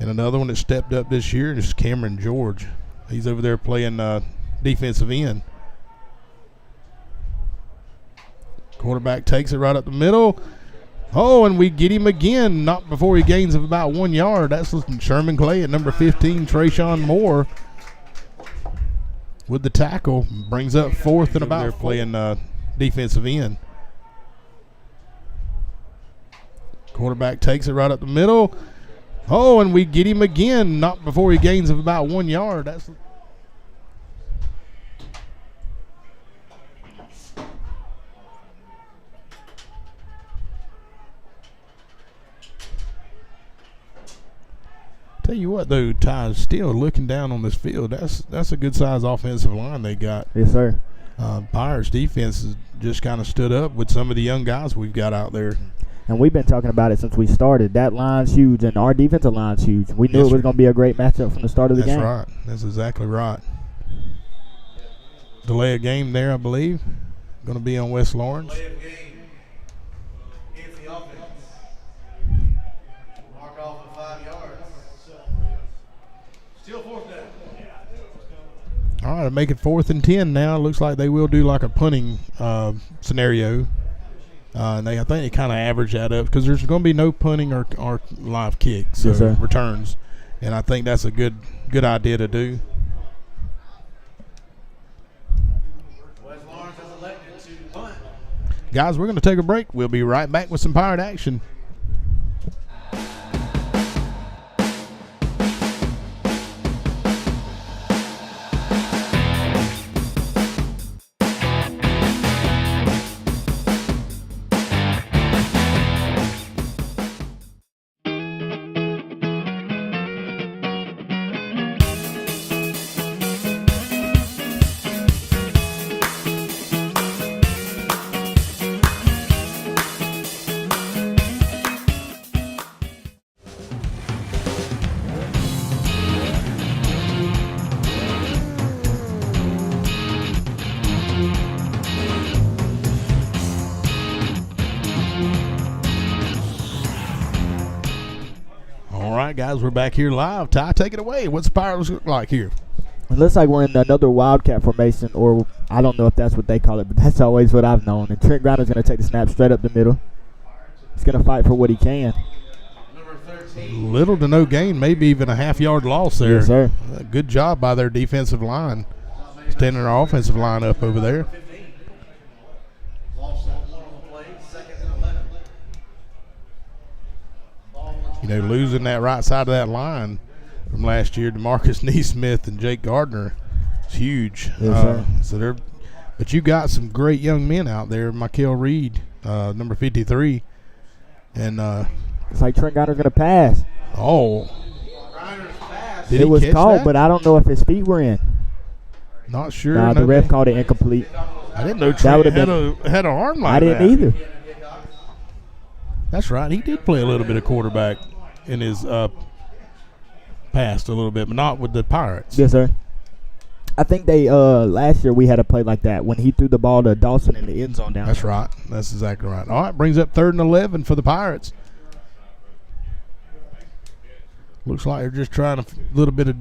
And another one that stepped up this year is Cameron George. He's over there playing defensive end. Quarterback takes it right up the middle. Oh, and we get him again, not before he gains of about 1 yard. That's Sherman Clay at number 15, Trayshawn Moore with the tackle. Brings up 4th and about. They're playing defensive end. Quarterback takes it right up the middle. Oh, and we get him again, not before he gains of about 1 yard. That's Tell you what, though, Ty, still looking down on this field, that's a good size offensive line they got. Yes, sir. Pirates defense has just kind of stood up with some of the young guys we've got out there. And we've been talking about it since we started. That line's huge, and our defensive line's huge. We knew it was going to be a great matchup from the start of the game. That's right. That's exactly right. Delay of game there, I believe. Going to be on West Lawrence. Delay of game against the offense. Mark off at 5 yards. Still 4th down. All right, make it 4th and 10 now. Looks like they will do like a punting scenario. And I think they kind of average that up because there's going to be no punting or live kicks, so yes, returns. And I think that's a good idea to do. West Lawrence has elected to punt. Guys, we're going to take a break. We'll be right back with some Pirate action. right, guys, we're back here live. Ty, take it away. What's the Pirates look like here? It looks like we're in another Wildcat formation, or I don't know if that's what they call it, but that's always what I've known. And Trent Grinder's going to take the snap straight up the middle. He's going to fight for what he can. Little to no gain, maybe even a half-yard loss there. Yes, sir. Good job by their defensive line, standing our offensive line up over there. You know, losing that right side of that line from last year, DeMarcus Neesmith and Jake Gardner, is huge. Yes, sir. But you got some great young men out there. Michael Reed, number 53, and it's like Trent Grinder's going to pass. oh, did It he was catch called, that? but I don't know if his feet were in. Not sure. Nah, the ref called it incomplete. I didn't know That Trent would've had an arm like I that. didn't either. That's right. He did play a little bit of quarterback in his past a little bit, but not with the Pirates. Yes, sir. I think they last year we had a play like that when he threw the ball to Dawson in the end zone down. That's right. That's exactly right. All right, brings up 3rd and 11 for the Pirates. Looks like they're just trying a little bit of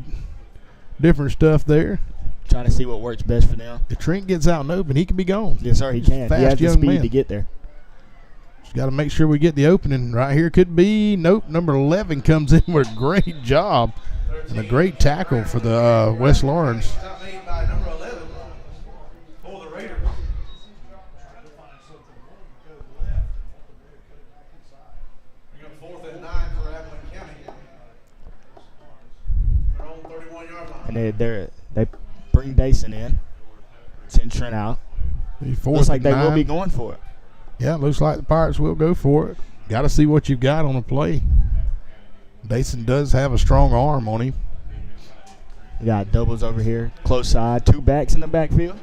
different stuff there. Trying to see what works best for them. If Trent gets out and open, he can be gone. Yes, sir, he He's a can. fast He has the young speed man. to get there. Just got to make sure we get the opening right here. Could be. Nope. Number 11 comes in with a great job and a great tackle for the West Lawrence. Stop made by number 11 for the Raiders. Bring up 4th and 9 for Appleton County. Their own 31-yard line. And they bring Dason in, send Trent out. Looks like they will be going for it. Yeah, looks like the Pirates will go for it. Got to see what you've got on the play. Dason does have a strong arm on him. We got doubles over here, close side, 2 backs in the backfield.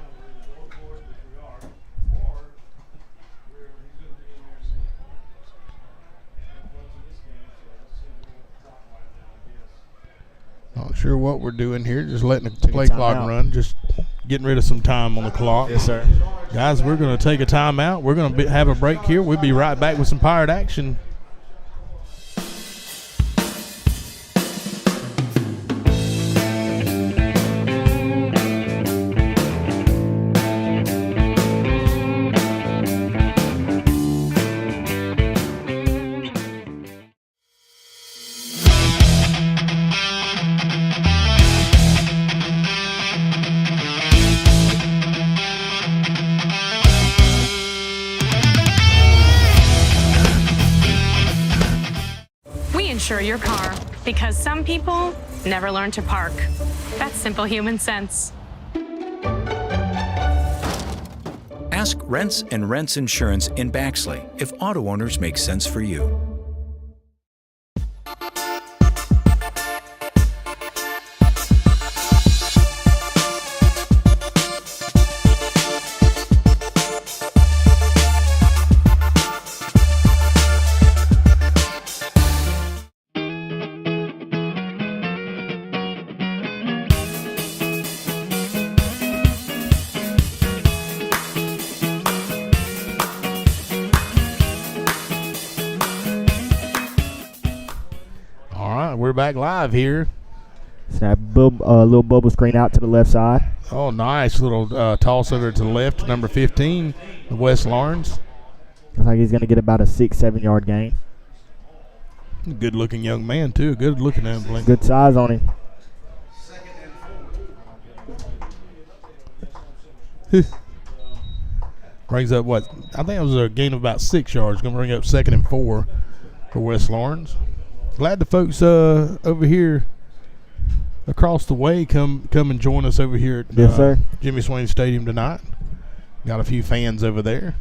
Not sure what we're doing here. Just letting the Taking play time clock out. run. Just getting rid of some time on the clock. Yes, sir. Guys, we're going to take a timeout. We're going to have a break here. We'll be right back with some Pirate action. Insure your car because some people never learn to park. That's simple human sense. Ask Rents and Rents Insurance in Baxley if auto owners make sense for you. We're back live here. Snap little bubble screen out to the left side. Oh, nice little toss over to the left, number 15, West Lawrence. Looks like he's going to get about a 6-7 yard gain. Good looking young man too. Good looking at him. Good size on him. Brings up what? I think it was a gain of about 6 yards. Going to bring up 2nd and 4 for West Lawrence. Glad the folks over here across the way come and join us over here at Yes, sir. Jimmy Swain Stadium tonight. Got a few fans over there.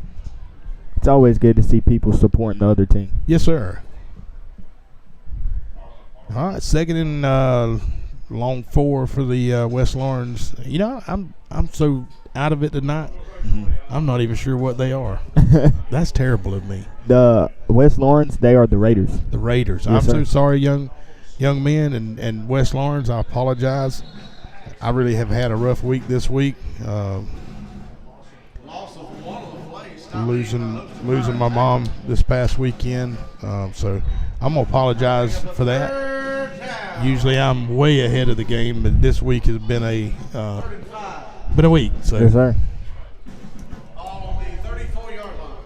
It's always good to see people supporting the other team. Yes, sir. All right, 2nd and long 4 for the West Lawrence. You know, I'm so out of it tonight. Mm-hmm. I'm not even sure what they are. That's terrible of me. The West Lawrence, they are the Raiders. The Raiders. Yes, I'm sir. so sorry, young men and West Lawrence. I apologize. I really have had a rough week this week. Losing my mom this past weekend. So I'm gonna apologize for that. Usually I'm way ahead of the game, but this week has been a week. So. Yes, sir. All on the 34-yard line.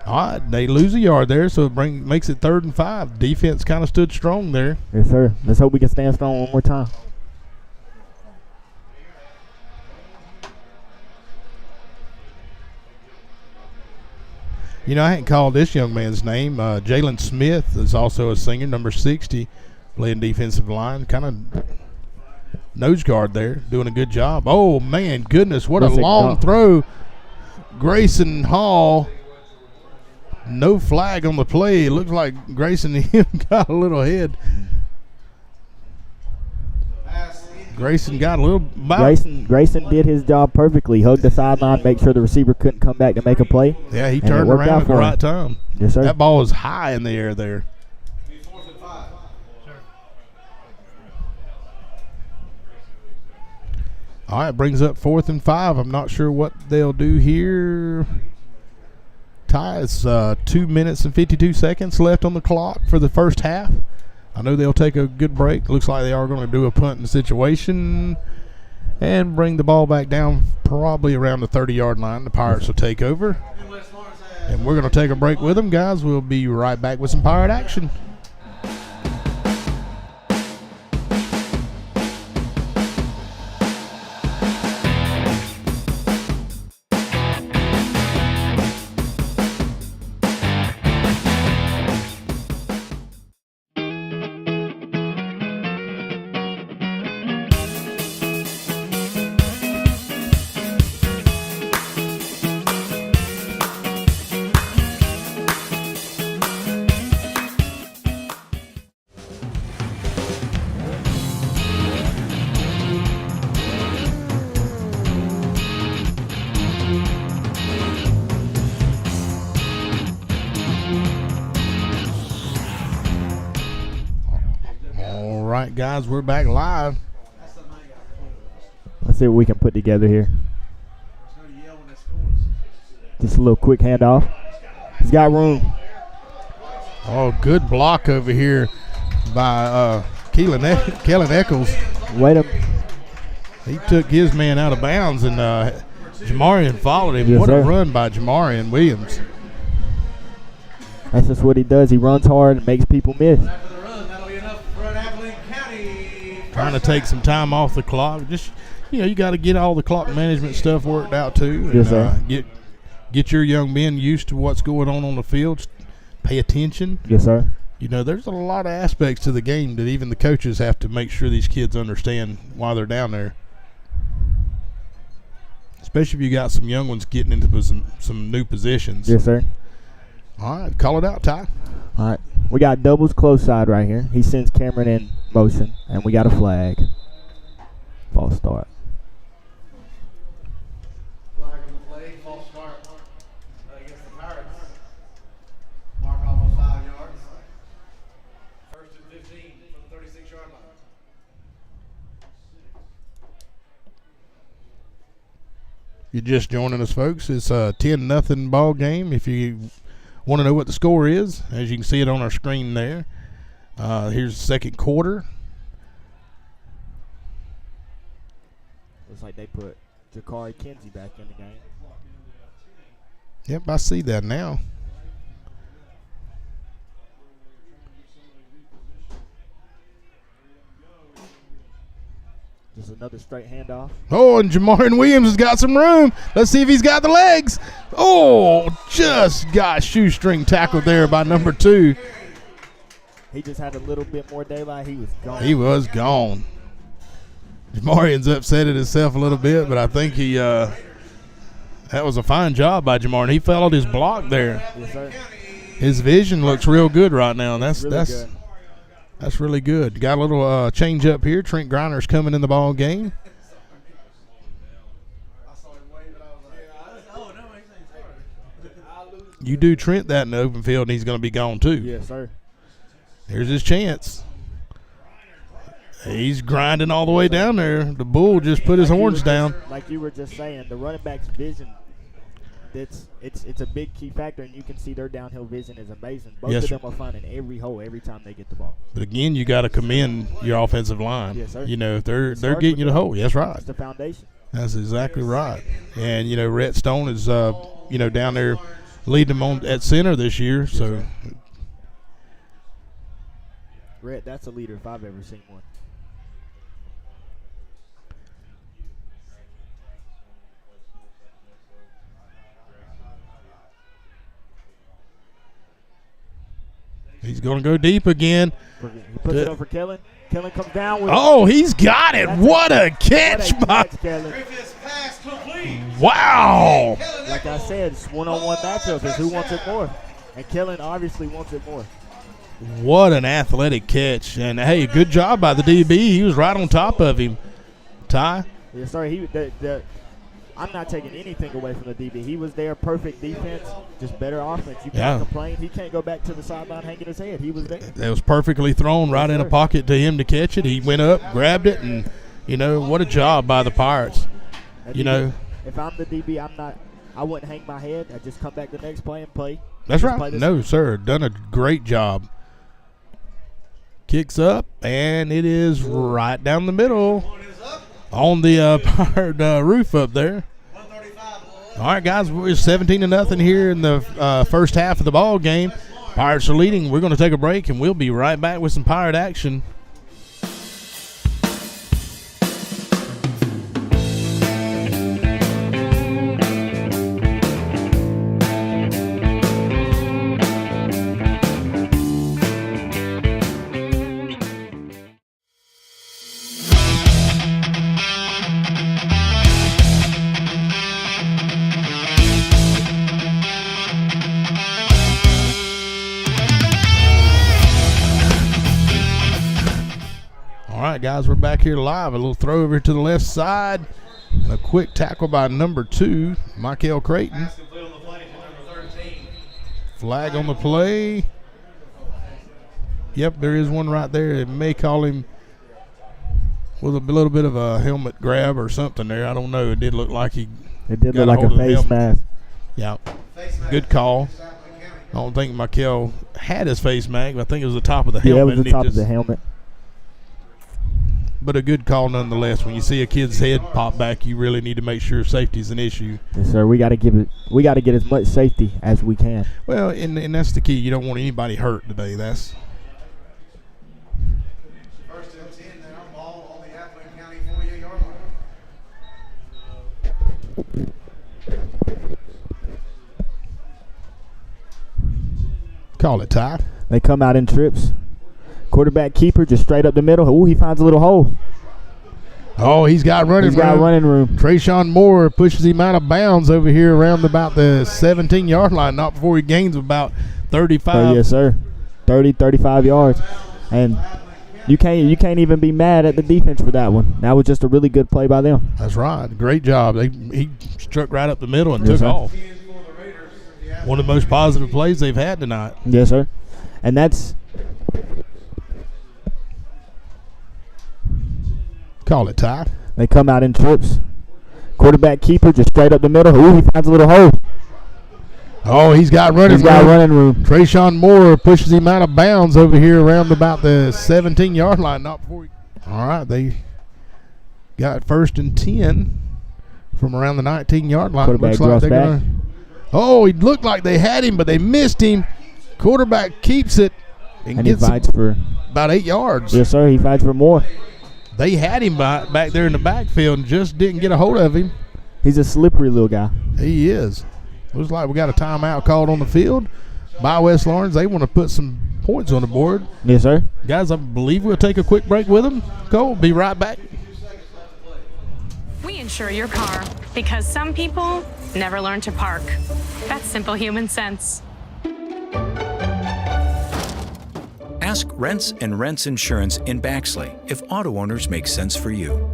All right, they lose a yard there, so it makes it 3rd and 5. Defense kind of stood strong there. Yes, sir. Let's hope we can stand strong one more time. You know, I hadn't called this young man's name. Jalen Smith is also a senior, number 60, playing defensive line. Kind of nose guard there, doing a good job. Oh, man, goodness, what a long throw. Grayson Hall, no flag on the play. It looks like Grayson and him got a little head. Grayson got a little Grayson did his job perfectly. Hugged the sideline, make sure the receiver couldn't come back to make a play. Yeah, he turned around at the right time. Yes, sir. That ball was high in the air there. All right, brings up 4th and 5. I'm not sure what they'll do here. Ty, it's 2 minutes and 52 seconds left on the clock for the first half. I know they'll take a good break. Looks like they are going to do a punting situation and bring the ball back down probably around the 30-yard line. The Pirates will take over. And we're going to take a break with them, guys. We'll be right back with some Pirate action. Guys, we're back live. Let's see what we can put together here. Just a little quick handoff. He's got room. Oh, good block over here by Kellen Eccles. Wait a He took his man out of bounds, and Jamarian followed him. Yes, what sir. a run by Jamarian Williams. That's just what he does. He runs hard and makes people miss. Trying to take some time off the clock. Just, you got to get all the clock management stuff worked out too. Yes, sir. Get your young men used to what's going on the field. Pay attention. Yes, sir. There's a lot of aspects to the game that even the coaches have to make sure these kids understand why they're down there. Especially if you got some young ones getting into some new positions. Yes, sir. All right, call it out, Ty. All right. We got doubles close side right here. He sends Cameron in motion, and we got a flag. False start. Flag on the play, false start against the Pirates. Mark off of 5 yards. 1st and 15 from the 36-yard line. You're just joining us, folks. It's a 10-0 ball game. If you want to know what the score is, as you can see it on our screen there. Here's the second quarter. Looks like they put Jakari Kinsey back in the game. Yep, I see that now. Just another straight handoff. Oh, and Jamarian Williams has got some room. Let's see if he's got the legs. Oh, just got shoestring tackled there by number 2. He just had a little bit more daylight. He was gone. He was gone. Jamarian's upset at himself a little bit, but I think that was a fine job by Jamarian. He followed his block there. Yes, sir. His vision looks real good right now. That's good. That's really good. Got a little change up here. Trent Griner's coming in the ball game. You do Trent that in the open field, and he's going to be gone too. Yes, sir. Here's his chance. He's grinding all the way down there. The bull just put his horns down. Like you were just saying, the running back's vision it's a big key factor, and you can see their downhill vision is amazing. Both Yes, of sir. them are finding every hole every time they get the ball. But again, you got to commend your offensive line. Yes, sir. You know, if they're starts getting with you the that. hole. That's right. It's the foundation. That's exactly right. And you know, Rhett Stone is down there leading them on at center this year. So Rhett, that's a leader if I've ever seen one. he's going to go deep again. He puts it over Kellen. Kellen comes down with Oh, he's got it. What a catch What a by catch, Kellen. Griffith's pass complete. Wow. Like I said, it's one-on-one matchup. It's who wants it more. And Kellen obviously wants it more. What an athletic catch. And, hey, good job by the DB. He was right on top of him. Ty? Yeah, sorry, I'm not taking anything away from the DB. He was there, perfect defense, just better offense. You can't complain. He can't go back to the sideline hanging his head. He was there. That was perfectly thrown right in a pocket to him to catch it. He went up, grabbed it, and, you know, what a job by the Pirates. That You DB, know. if I'm the DB, I wouldn't hang my head. I just come back the next play and play. That's Just play right. this- No, sir. Done a great job. Kicks up, and it is right down the middle on the Pirate roof up there. 135. All right, guys, we're 17-0 here in the first half of the ball game. Pirates are leading. We're going to take a break, and we'll be right back with some Pirate action. All right, guys, we're back here live. A little throw over to the left side. A quick tackle by number 2, Michael Creighton. Pass complete on the play to number 13. Flag on the play. Yep, there is one right there. It may call him with a little bit of a helmet grab or something there. I don't know. It did look like he It did got look like hold a of the face helmet. mask. Yeah, Face mask. good call. Chaplain County. I don't think Michael had his face mag. I think it was the top of the Yeah, helmet. it was and the he top of just- the helmet. But a good call nonetheless. When you see a kid's head pop back, you really need to make sure safety's an issue. Yes, sir. We got to get as much safety as we can. Well, and that's the key. You don't want anybody hurt today. That's First and 10 now. Ball on the Appling County 48-yard line. call it, Ty. They come out in trips. Quarterback keeper just straight up the middle. Ooh, he finds a little hole. Oh, he's got running He's got room. running room. Trayshawn Moore pushes him out of bounds over here around about the 17-yard line, not before he gains about 35. Oh, yes, sir. 30, 35 yards. And you can't even be mad at the defense for that one. That was just a really good play by them. That's right. Great job. He struck right up the middle and Yes, took sir. off. One of the most positive plays they've had tonight. Yes, sir. And that's Call it, Ty. they come out in trips. Quarterback keeper just straight up the middle. Ooh, he finds a little hole. Oh, he's got running He's got room. running room. Trayshawn Moore pushes him out of bounds over here around about the 17-yard line. Not before. All right, they got first and 10 from around the 19-yard line. Quarterback Looks like draws they're back. gonna. Oh, he looked like they had him, but they missed him. Quarterback keeps it and And he gets fights for about 8 yards. yes, sir. He fights for more. They had him back there in the backfield and just didn't get a hold of him. He's a slippery little guy. He is. Looks like we got a timeout called on the field by West Lawrence. They want to put some points on the board. Yes, sir. Guys, I believe we'll take a quick break with them. Cole, be right back. We insure your car because some people never learn to park. That's simple human sense. Ask Rents and Rents Insurance in Baxley if auto owners make sense for you.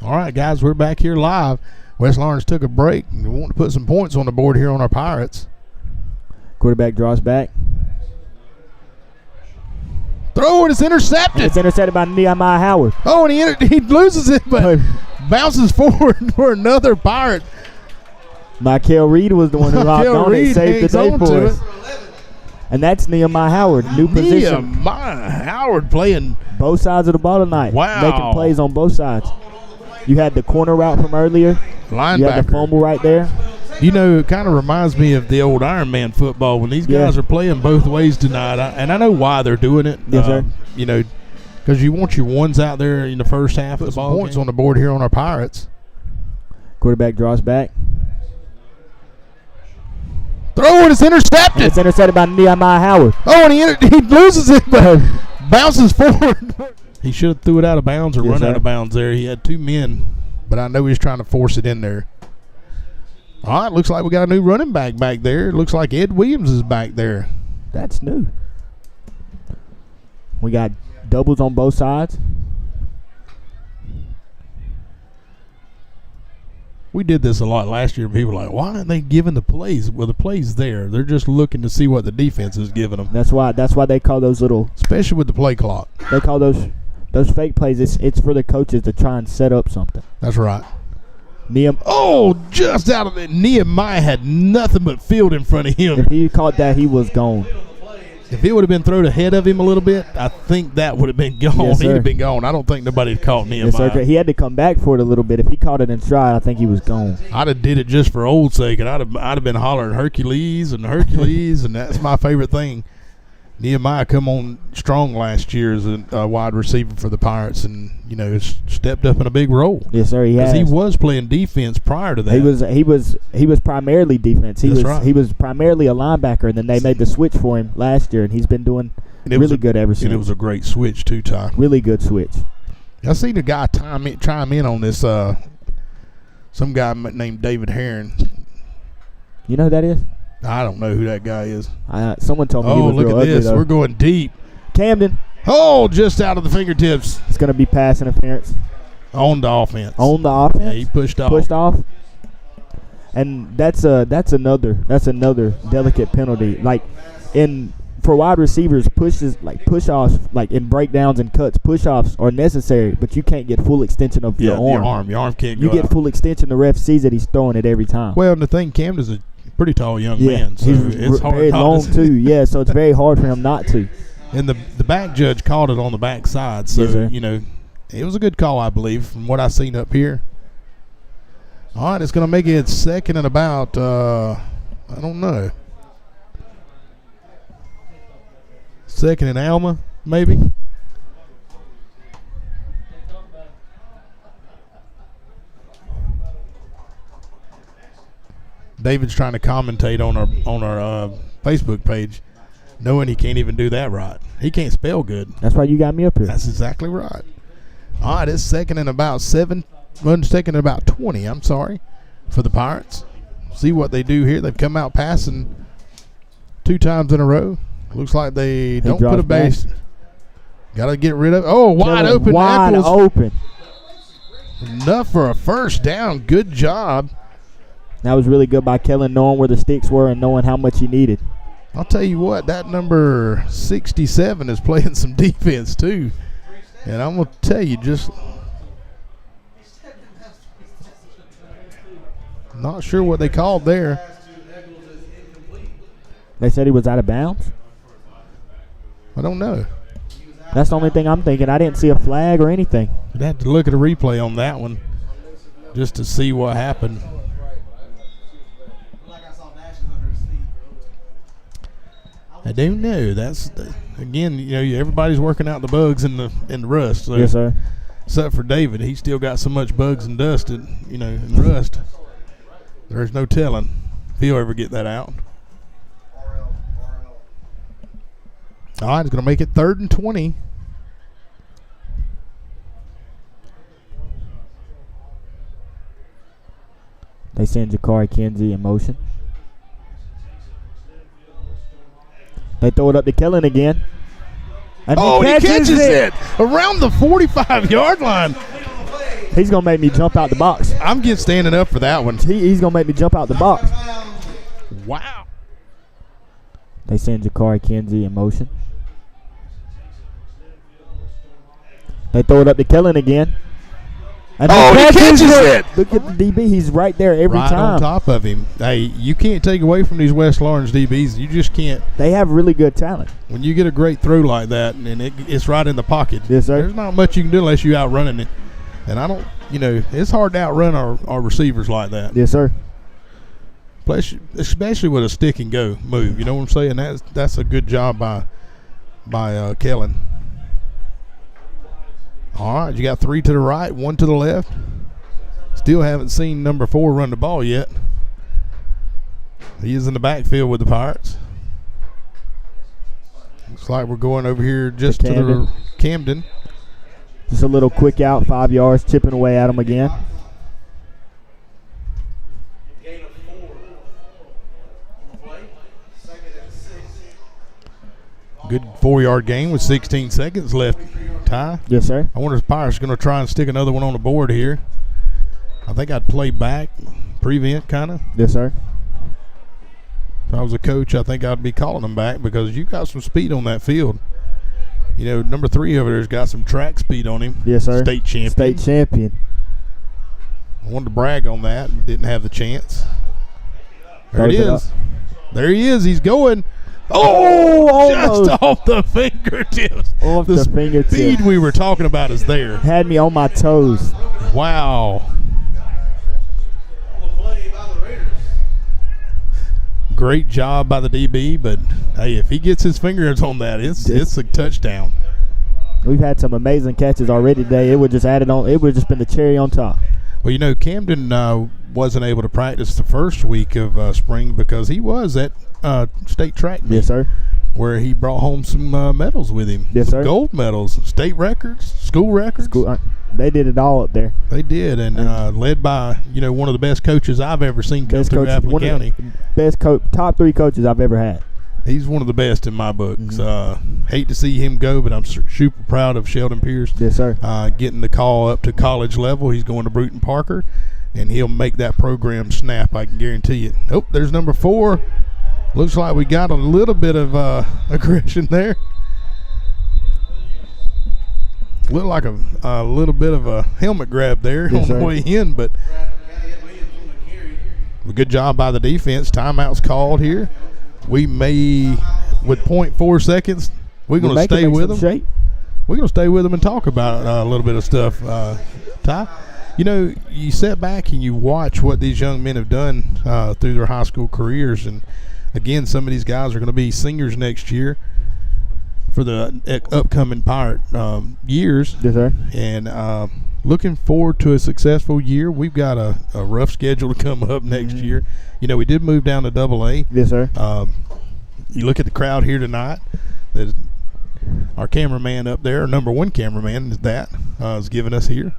All right, guys, we're back here live. West Lawrence took a break. We want to put some points on the board here on our Pirates. Quarterback draws back. Throw it, it's intercepted. It's intercepted by Nehemiah Howard. Oh, and he loses it, but bounces forward for another Pirate. Michael Reed was the one who hopped on it, saved the day for us. And that's Nehemiah Howard, new position. Nehemiah Howard playing both sides of the ball tonight. Wow. Making plays on both sides. You had the corner route from earlier. linebacker. You had the fumble right there. You know, it kind of reminds me of the old Iron Man football when these guys are playing both ways tonight. And I know why they're doing it. Yes, sir. You know, because you want your ones out there in the first half of the ball. Points on the board here on our Pirates. Quarterback draws back. Throw it, it's intercepted. It's intercepted by Nehemiah Howard. Oh, and he loses it, but bounces forward. He should have threw it out of bounds or run out of bounds there. He had two men, but I know he was trying to force it in there. All right, looks like we got a new running back there. Looks like Ed Williams is back there. That's new. We got doubles on both sides. We did this a lot last year. People were like, why aren't they giving the plays? Well, the play's there. They're just looking to see what the defense is giving them. That's why they call those little, especially with the play clock. They call those fake plays. It's for the coaches to try and set up something. That's right. Just out of it. Nehemiah had nothing but field in front of him. If he caught that, he was gone. If it would have been thrown ahead of him a little bit, I think that would have been gone. Yes, He'd have been gone. I don't think nobody had caught Nehemiah. Yes, sir. He had to come back for it a little bit. If he caught it in stride, I think he was gone. I'd have did it just for old sake, and I'd have been hollering Hercules, and that's my favorite thing. Nehemiah come on strong last year as a wide receiver for the Pirates, and stepped up in a big role. Yes, sir. He has. He was playing defense prior to that. He was primarily defense. He was primarily a linebacker, and then they made the switch for him last year, and he's been doing really good ever since. And it was a great switch too, Ty. Really good switch. I seen a guy chime in on this. Some guy named David Herron. You know who that is? I don't know who that guy is. Someone told me he was look real at this. ugly, We're going deep. Camden. Just out of the fingertips. It's going to be pass interference. On the offense. On the offense? Yeah, he pushed off. Pushed off. And that's another delicate penalty. Like for wide receivers, push-offs, like in breakdowns and cuts, push-offs are necessary, but you can't get full extension of your arm. Your arm can't go You get out. full extension, the ref sees it, he's throwing it every time. Well, and the thing, Camden's a pretty tall young man, so it's hard very not long to too. Yeah, so it's very hard for him not to. And the back judge called it on the back side, so it was a good call, I believe, from what I seen up here. All right, it's going to make it second and about I don't know, second and Alma maybe. David's trying to commentate on our Facebook page, knowing he can't even do that right. He can't spell good. That's why you got me up here. That's exactly right. All right, it's second and about 20, I'm sorry, for the Pirates. See what they do here. They've come out passing 2 times in a row. Looks like they don't put a base. Got to get rid of wide open. Wide open. Enough for a first down. Good job. That was really good by Kellen, knowing where the sticks were and knowing how much he needed. I'll tell you what, that number 67 is playing some defense too. And I'm going to tell you, just not sure what they called there. They said he was out of bounds? I don't know. That's the only thing I'm thinking. I didn't see a flag or anything. You'd have to look at a replay on that one just to see what happened. I don't know. That's again, everybody's working out the bugs and the rust. So, yes, sir. Except for David, he's still got so much bugs and dust and and rust. There's no telling if he'll ever get that out. All right, it's going to make it 3rd and 20. They send Jakari Kinsey in motion. They throw it up to Kellen again. And he catches it around the 45-yard line. He's going to make me jump out the box. I'm standing up for that one. He's going to make me jump out the box. Wow. They send Jakari Kinsey in motion. They throw it up to Kellen again. And he catches it. Look at the DB. He's right there every right time. On top of him. Hey, you can't take away from these West Lawrence DBs. You just can't. They have really good talent. When you get a great throw like that and it's right in the pocket, yes, sir. There's not much you can do unless you outrunning it. And I don't, it's hard to outrun our receivers like that. Yes, sir. Especially with a stick and go move. You know what I'm saying? That's a good job by Kellen. All right, you got 3 to the right, 1 to the left. Still haven't seen number 4 run the ball yet. He is in the backfield with the Pirates. Looks like we're going over here just to the Camden. Just a little quick out, 5 yards, chipping away at him again. Good 4-yard gain with 16 seconds left. Ty? Yes, sir. I wonder if Pirates going to try and stick another one on the board here. I think I'd play back, prevent kind of. Yes, sir. If I was a coach, I think I'd be calling them back because you got some speed on that field. Number 3 over there's got some track speed on him. Yes, sir. State champion. State champion. I wanted to brag on that. Didn't have the chance. There it is. There he is. He's going. Oh, just off the fingertips. Off the fingertips. The speed we were talking about is there. Had me on my toes. Wow. Great job by the DB, but hey, if he gets his fingers on that, it's a touchdown. We've had some amazing catches already today. It would just added on. It would just been the cherry on top. Well, Camden wasn't able to practice the first week of spring because he was at state track meet. Yes, sir. Where he brought home some medals with him. Yes, sir. Gold medals, state records, school records. They did it all up there. They did, and led by one of the best coaches I've ever seen come through Appleton County. Best coach, top 3 coaches I've ever had. He's one of the best in my books. Hate to see him go, but I'm super proud of Sheldon Pierce. Yes, sir. Getting the call up to college level. He's going to Bruton Parker, and he'll make that program snap. I can guarantee it. Oh, there's number 4. Looks like we got a little bit of aggression there. Looked like a little bit of a helmet grab there on the way in, but a good job by the defense. Timeout's called here. We may, with 0.4 seconds, we're going to stay with them. We're going to stay with them and talk about a little bit of stuff. Ty, you sit back and you watch what these young men have done through their high school careers, and again, some of these guys are going to be seniors next year for the upcoming Pirate years. Yes, sir. And looking forward to a successful year. We've got a rough schedule to come up next year. We did move down to AA. Yes, sir. You look at the crowd here tonight. There's our cameraman up there, our number 1 cameraman is giving us here.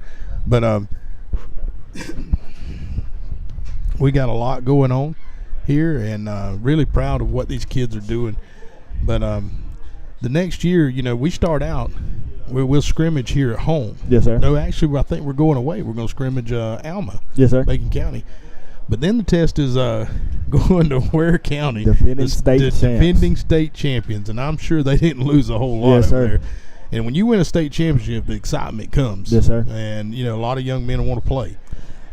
But we got a lot going on here, and really proud of what these kids are doing. But the next year, we start out, we'll scrimmage here at home. Yes, sir. No, actually, I think we're going away. We're going to scrimmage Alma. Yes, sir. Macon County. But then the test is going to Ware County, defending state champions, and I'm sure they didn't lose a whole lot over there. And when you win a state championship, the excitement comes. Yes, sir. And a lot of young men want to play.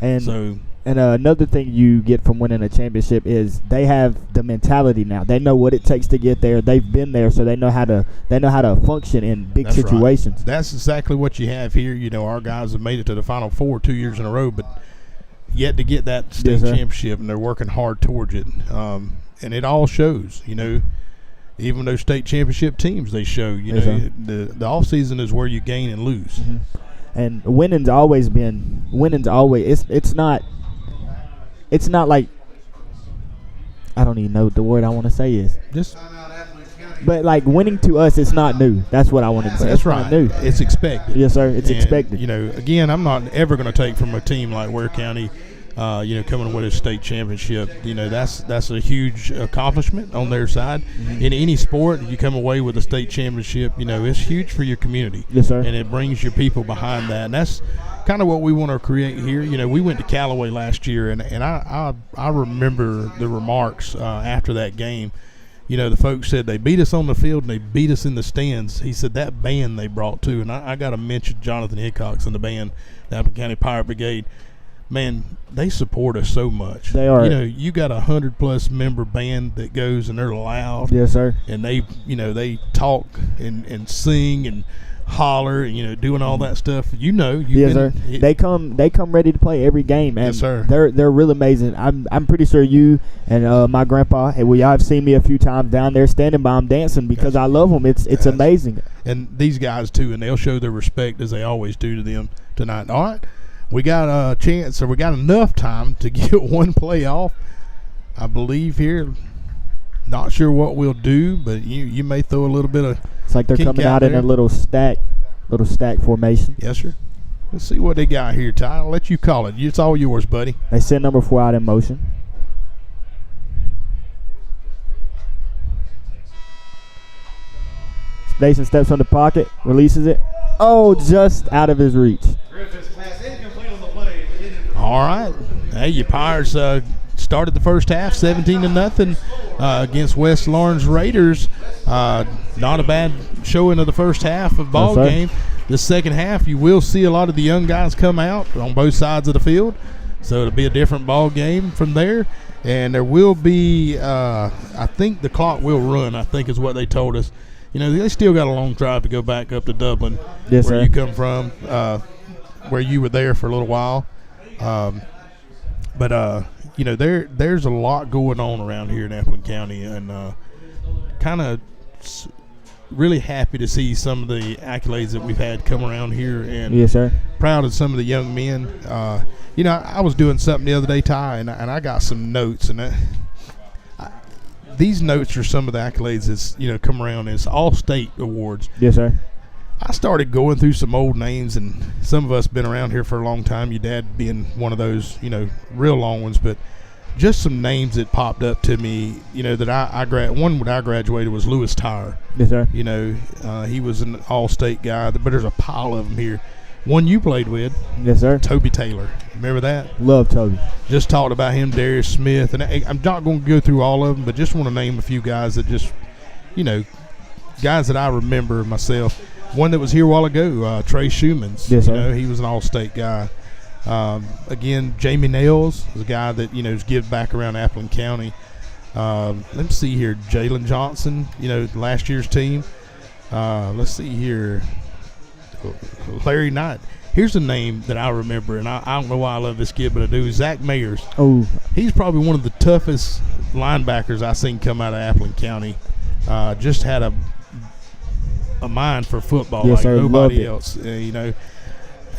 And another thing you get from winning a championship is they have the mentality now. They know what it takes to get there. They've been there, so they know how to function in big situations. Right. That's exactly what you have here. Our guys have made it to the Final Four 2 years in a row, but yet to get that state championship, and they're working hard towards it. And it all shows. Even those state championship teams, they show. The off season is where you gain and lose. Mm-hmm. And winning's always. It's not like, I don't even know what the word I want to say is. But like winning to us, it's not new. That's what I wanted to say. That's it's right. Not new. It's expected. Yes, sir. It's expected. Again, I'm not ever going to take from a team like Ware County coming with a state championship. That's a huge accomplishment on their side. In any sport, you come away with a state championship, it's huge for your community. Yes, sir. And it brings your people behind that. And that's kind of what we want to create here. We went to Callaway last year, and I remember the remarks after that game. The folks said they beat us on the field and they beat us in the stands. He said that band they brought too, and I got to mention Jonathan Hickox and the band, the Appleton County Pirate Brigade. Man, they support us so much. They are. You got 100+ member band that goes and they're loud. Yes, sir. And they talk and sing and holler and doing all that stuff. Yes, sir. They come ready to play every game. And yes, sir. They're real amazing. I'm pretty sure you and my grandpa, y'all have seen me a few times down there standing by them dancing because I love them. It's amazing. And these guys too, and they'll show their respect as they always do to them tonight. All right. We got a chance, or we got enough time to get one play off, I believe here. Not sure what we'll do, but you may throw a little bit of. It's like they're coming out in a little stack formation. Yes, sir. Let's see what they got here, Ty. I'll let you call it. It's all yours, buddy. They send number 4 out in motion. Mason steps on the pocket, releases it. Oh, just out of his reach. All right. Hey, your Pirates started the first half 17-0 against West Lawrence Raiders. Not a bad showing of the first half of ball game. The second half, you will see a lot of the young guys come out on both sides of the field. So it'll be a different ball game from there. And there will be, I think the clock will run, I think is what they told us. They still got a long drive to go back up to Dublin, yes, where sir. you come from, where you were there for a little while. There's a lot going on around here in Appleton County, and kind of really happy to see some of the accolades that we've had come around here, and yes, sir. Proud of some of the young men. I was doing something the other day, Ty, and I got some notes, and these notes are some of the accolades that's come around as all-state awards. Yes, sir. I started going through some old names, and some of us been around here for a long time. Your dad being one of those, real long ones, but just some names that popped up to me, that I graduated was Lewis Tyre. Yes, sir. He was an all-state guy, but there's a pile of them here. One you played with. Yes, sir. Toby Taylor. Remember that? Love Toby. Just talked about him, Darius Smith, and I'm not going to go through all of them, but just want to name a few guys that just, guys that I remember myself. One that was here a while ago, Trey Schumans. Yes, sir. He was an all-state guy. Again, Jamie Nails is a guy that, is give back around Appleton County. Let me see here. Jalen Johnson, last year's team. Let's see here. Larry Knight. Here's a name that I remember, and I don't know why I love this kid, but I do. Zach Mayers. Oh. He's probably one of the toughest linebackers I've seen come out of Appleton County. Just had a mind for football, yes, like sir. nobody else, And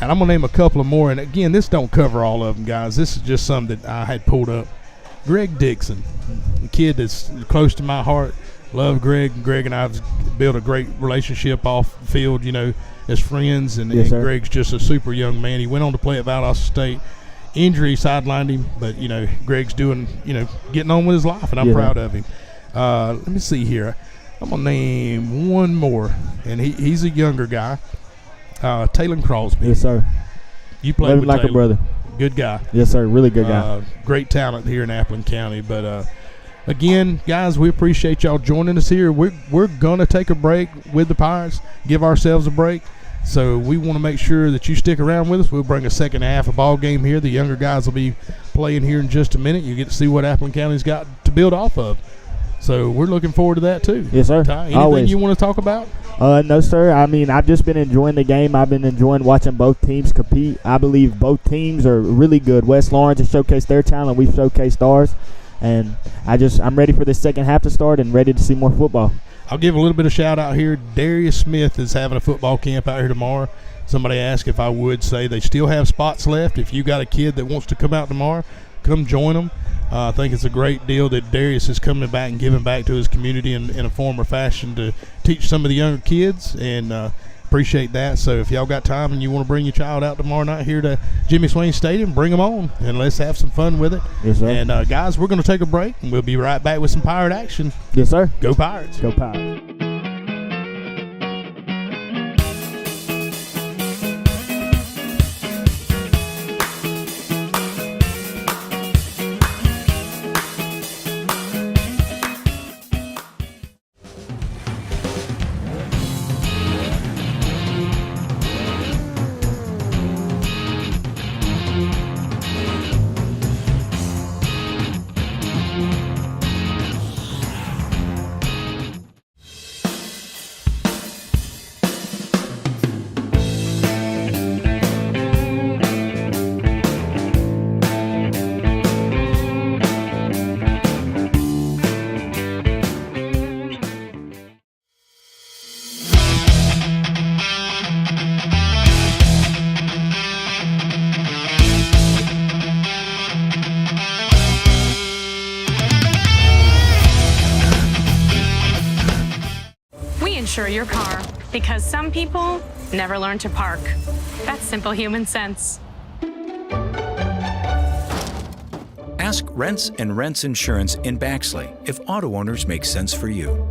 I'm going to name a couple of more. And, again, this don't cover all of them, guys. This is just some that I had pulled up. Greg Dixon, a kid that's close to my heart. Love Greg. Greg and I have built a great relationship off the field, as friends. And, yes, and Greg's just a super young man. He went on to play at Valdosta State. Injury sidelined him, but, Greg's doing, getting on with his life, and I'm proud of him. Let me see here. I'm going to name one more, and he's a younger guy. Taylor Crosby. Yes, sir. You played with like Taylor. A brother. Good guy. Yes, sir. Really good guy. Great talent here in Appleton County. But, again, guys, we appreciate y'all joining us here. We're going to take a break with the Pirates, give ourselves a break. So we want to make sure that you stick around with us. We'll bring a second half of ball game here. The younger guys will be playing here in just a minute. You get to see what Appleton County's got to build off of. So we're looking forward to that too. Yes, sir. Ty, anything Always. you want to talk about? No, sir. I mean, I've just been enjoying the game. I've been enjoying watching both teams compete. I believe both teams are really good. West Lawrence has showcased their talent. We've showcased ours. And I'm ready for the second half to start and ready to see more football. I'll give a little bit of shout out here. Darius Smith is having a football camp out here tomorrow. Somebody asked if I would say they still have spots left. If you got a kid that wants to come out tomorrow, come join them. I think it's a great deal that Darius is coming back and giving back to his community in a form or fashion to teach some of the younger kids. And appreciate that. So if y'all got time and you want to bring your child out tomorrow night here to Jimmy Swain Stadium, bring them on and let's have some fun with it. Yes, sir. And guys, we're going to take a break and we'll be right back with some Pirate action. Yes, sir. Go Pirates. Go Pirates. Insure your car, because some people never learn to park. That's simple human sense. Ask Rents and Rents Insurance in Baxley if auto owners make sense for you.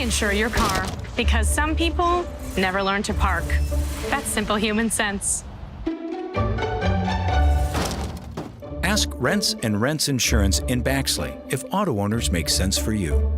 Insure your car, because some people never learn to park. That's simple human sense. Ask Rents and Rents Insurance in Baxley if auto owners make sense for you.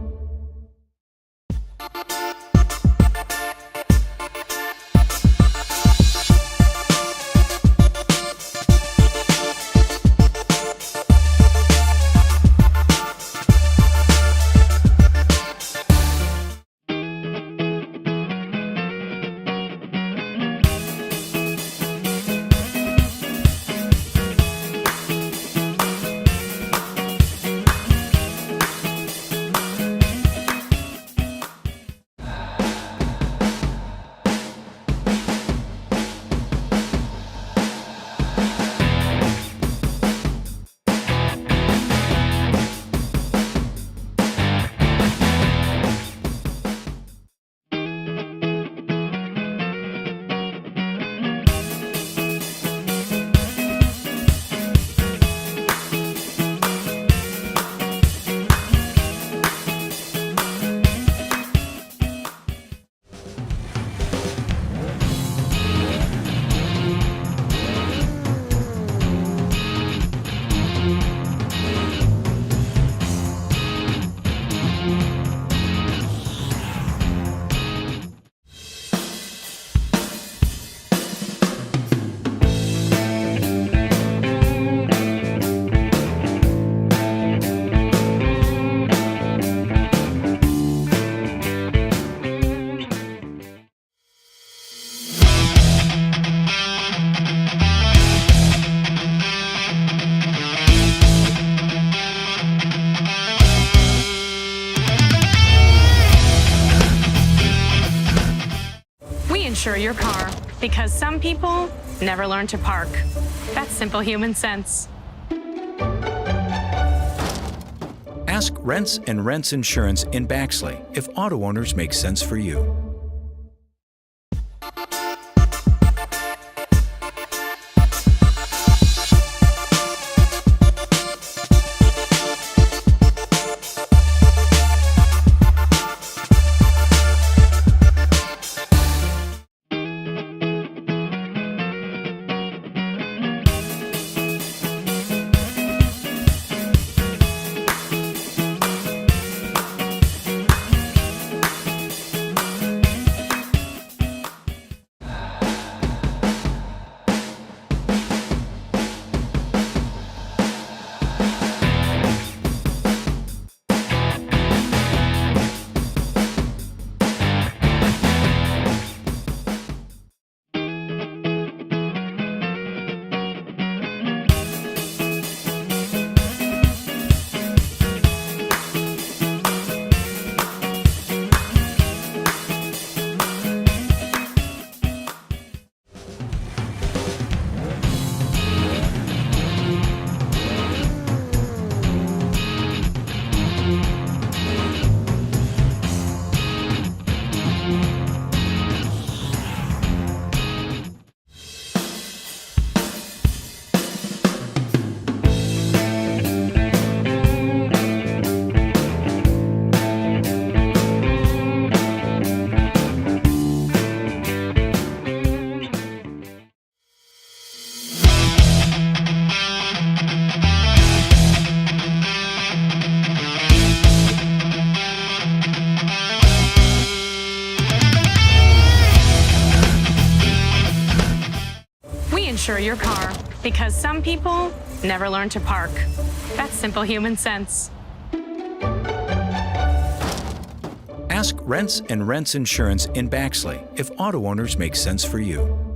insure your car because some people never learn to park. That's simple human sense. Ask Rents and Rents Insurance in Baxley if auto owners make sense for you. Insure your car because some people never learn to park. That's simple human sense. Ask Rents and Rents Insurance in Baxley if auto owners make sense for you.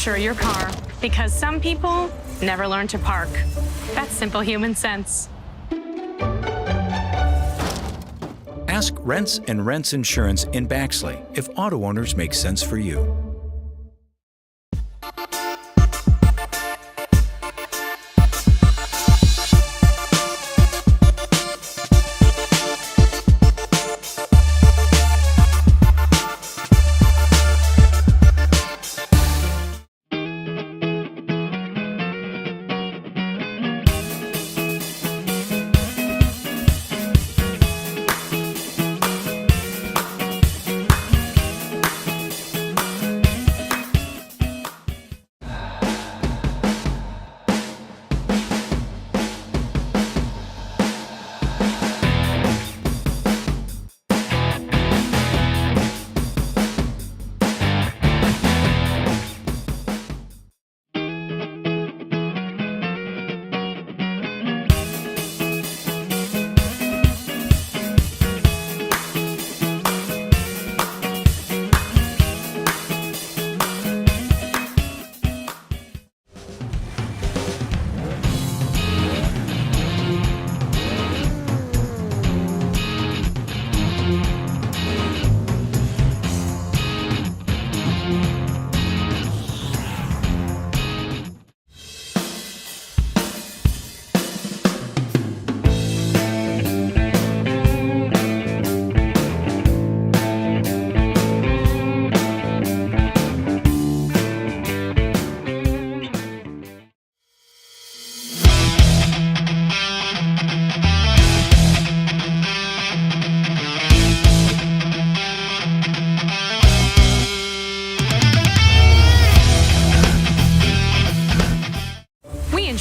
Insure your car because some people never learn to park. That's simple human sense. Ask Rents and Rents Insurance in Baxley if auto owners make sense for you.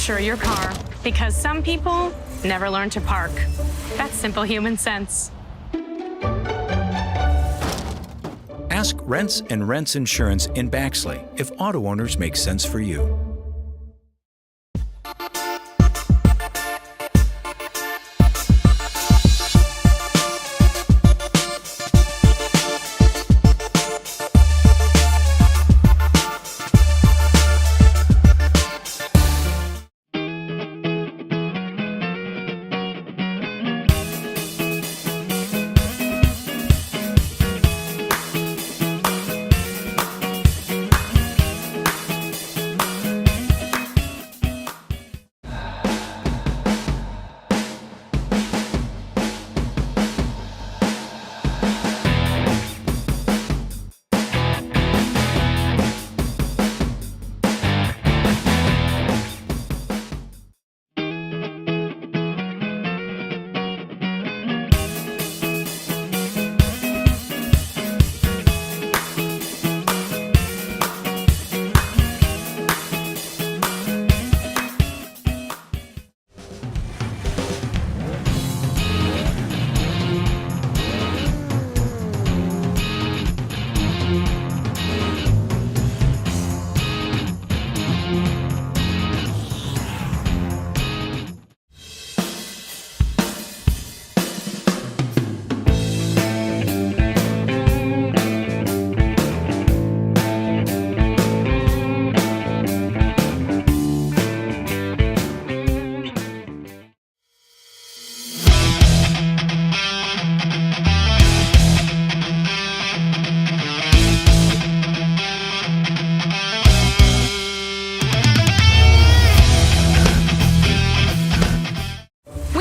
insure your car because some people never learn to park. That's simple human sense. Ask Rents and Rents Insurance in Baxley if auto owners make sense for you.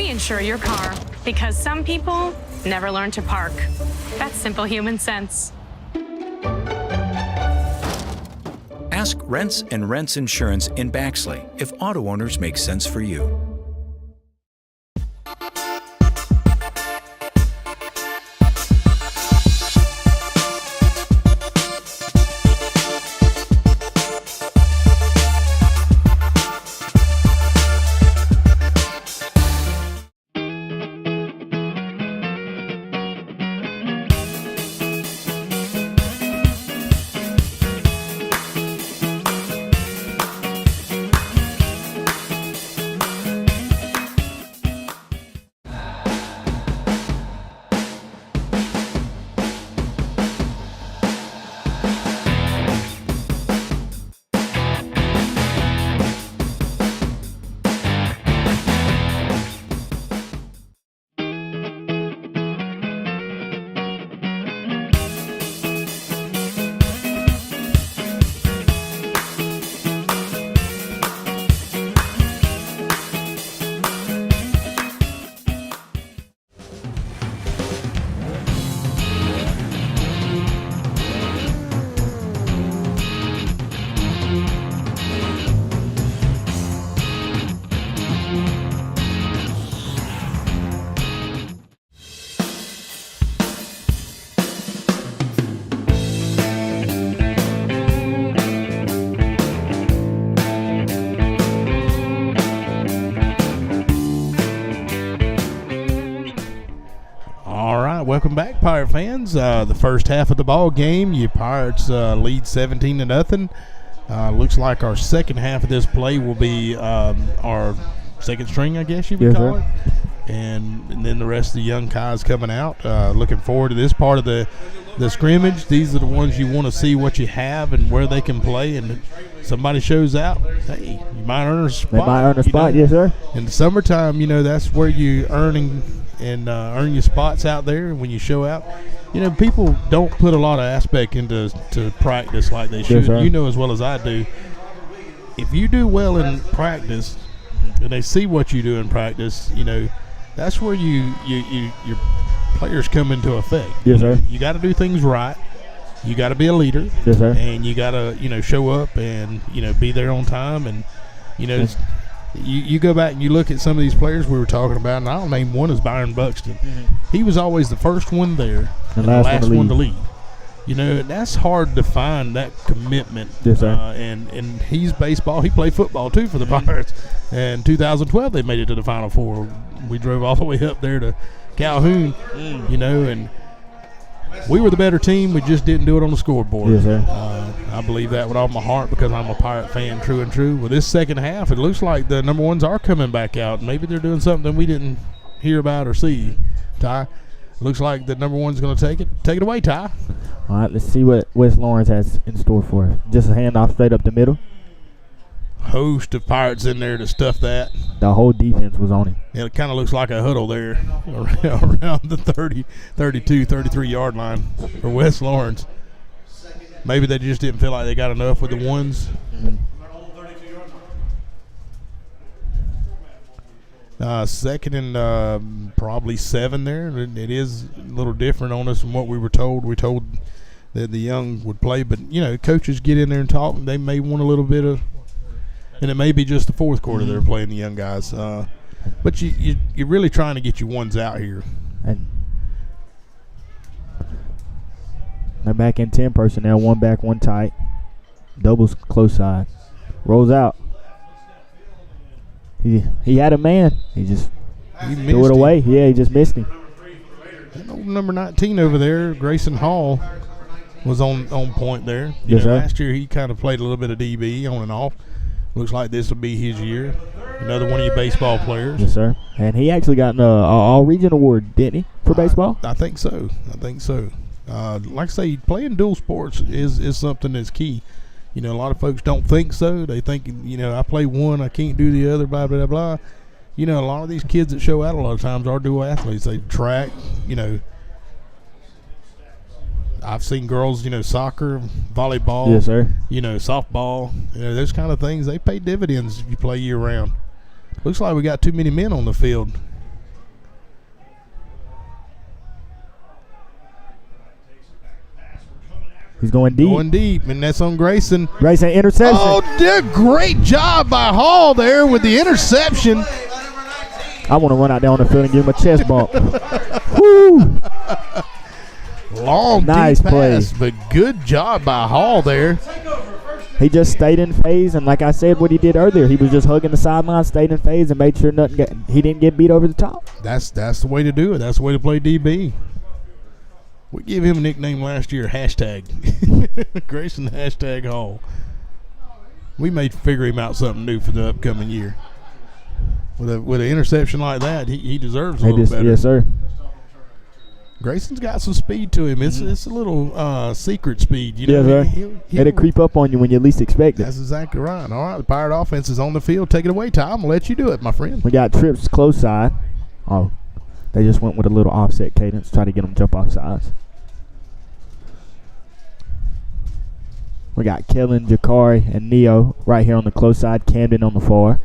Insure your car because some people never learn to park. That's simple human sense. Ask Rents and Rents Insurance in Baxley if auto owners make sense for you. Welcome back, Pirate fans. The first half of the ball game, your Pirates lead 17-0. Looks like our second half of this play will be our second string, I guess you would call it. And then the rest of the young guys coming out. Looking forward to this part of the scrimmage. These are the ones you want to see what you have and where they can play. And if somebody shows out, hey, you might earn a spot. They might earn a spot, yes, sir. In the summertime, that's where you earn your spots out there. When you show out, people don't put a lot of aspect into practice like they should. Yes, you know as well as I do. If you do well in practice, and they see what you do in practice, that's where your players come into effect. Yes, sir. You got to do things right. You got to be a leader. Yes, sir. And you got to, show up and, be there on time. And, yes. You go back and you look at some of these players we were talking about, and I'll name one is Byron Buxton. Mm-hmm. He was always the first one there and the last one to leave. You know, that's hard to find, that commitment. Yes, sir. And he's baseball. He played football, too, for the Pirates. And 2012, they made it to the Final Four. We drove all the way up there to Calhoun, you know, and we were the better team. We just didn't do it on the scoreboard. Yes, sir. I believe that with all my heart because I'm a Pirate fan, true and true. With this second half, it looks like the number ones are coming back out. Maybe they're doing something we didn't hear about or see, Ty. Looks like the number one's going to take it. Take it away, Ty. All right, let's see what West Lawrence has in store for us. Just a handoff straight up the middle. Host of Pirates in there to stuff that. The whole defense was on him. Yeah, it kind of looks like a huddle there around the 30, 32, 33-yard line for West Lawrence. Maybe they just didn't feel like they got enough with the ones. Second and probably 7 there. It is a little different on us from what we were told. We told that the young would play, but, you know, coaches get in there and talk. They may want a little bit of, and it may be just the fourth quarter they're playing the young guys. But you're really trying to get your ones out here. And they're back in 10 personnel, one back, one tight. Doubles close side. Rolls out. He had a man. He threw it away. Yeah, he just missed him. And old number 19 over there, Grayson Hall, was on point there. Yes, sir. Last year he kind of played a little bit of DB on and off. Looks like this will be his year. Another one of your baseball players. Yes, sir. And he actually got an all-region award, didn't he, for baseball? I think so. Like I say, playing dual sports is something that's key. You know, a lot of folks don't think so. They think, you know, I play one, I can't do the other, blah, blah, blah. You know, a lot of these kids that show out a lot of times are dual athletes. They track, you know. I've seen girls, you know, soccer, volleyball, yes, sir. You know, softball. You know, those kind of things, they pay dividends if you play year-round. Looks like we got too many men on the field. He's going deep. Going deep, and that's on Grayson. Grayson, interception. Oh, great job by Hall there with the interception. I want to run out there on the field and give him a chest bump. Woo! Long, nice deep pass, play. but good job by Hall there. He just stayed in phase, and like I said, what he did earlier, he was just hugging the sideline, stayed in phase, and made sure he didn't get beat over the top. That's the way to do it. That's the way to play DB. We gave him a nickname last year, hashtag. Grayson hashtag Hall. We may figure him out something new for the upcoming year. With an interception like that, he deserves a little better. Yes, sir. Grayson's got some speed to him. It's a little secret speed. You know? Yes, sir. It'll creep up on you when you least expect it. That's exactly right. All right, the Pirate offense is on the field. Take it away, Ty. I'm going to let you do it, my friend. We got trips close side. Oh, they just went with a little offset cadence, try to get them jump off sides. We got Kellen, Jakari, and Neo right here on the close side. Camden on the far.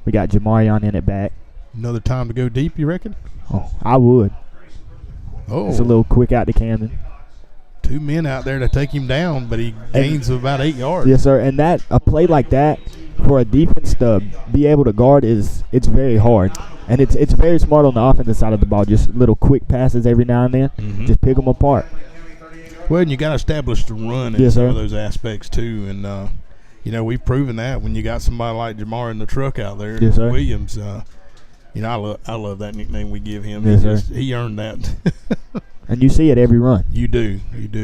We got Jamarion in it back. Another time to go deep, you reckon? Oh, I would. Oh. It's a little quick out to Camden. 2 men out there to take him down, but he gains about 8 yards. Yes, sir. And a play like that for a defense to be able to guard it's very hard. And it's very smart on the offensive side of the ball. Just little quick passes every now and then. Mm-hmm. Just pick them apart. Well, and you got to establish the run in some of those aspects too. And you know, we've proven that when you got somebody like Jamar in the truck out there, yes, sir. Williams. You know, I love that nickname we give him. Yes, he earned that. And you see it every run. You do.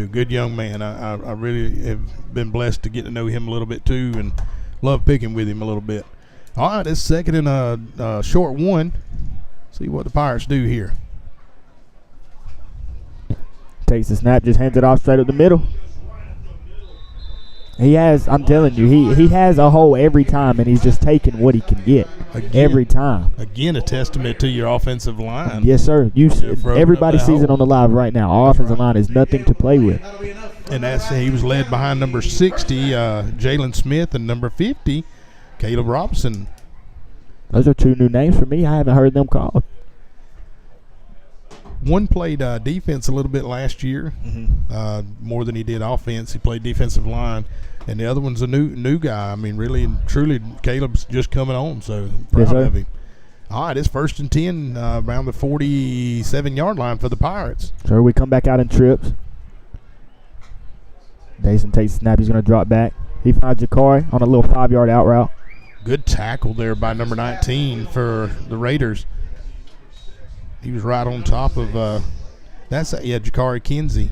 Good young man. I really have been blessed to get to know him a little bit too, and love picking with him a little bit. All right, it's second and a short one. See what the Pirates do here. Takes the snap, just hands it off straight up the middle. He has, I'm telling you, he has a hole every time, and he's just taking what he can get every time. Again, a testament to your offensive line. Yes, sir. Everybody sees it on the live right now. Our offensive line is nothing to play with. And he was led behind number 60, Jalen Smith, and number 50, Caleb Robinson. Those are 2 new names for me. I haven't heard them called. One played defense a little bit last year, more than he did offense. He played defensive line, and the other one's a new guy. I mean, really and truly, Caleb's just coming on, so proud of him. All right, it's 1st and 10 around the 47-yard line for the Pirates. So we come back out in trips. Dason takes the snap. He's going to drop back. He finds Jakari on a little 5-yard out route. Good tackle there by number 19 for the Raiders. He was right on top of Jakari Kinsey.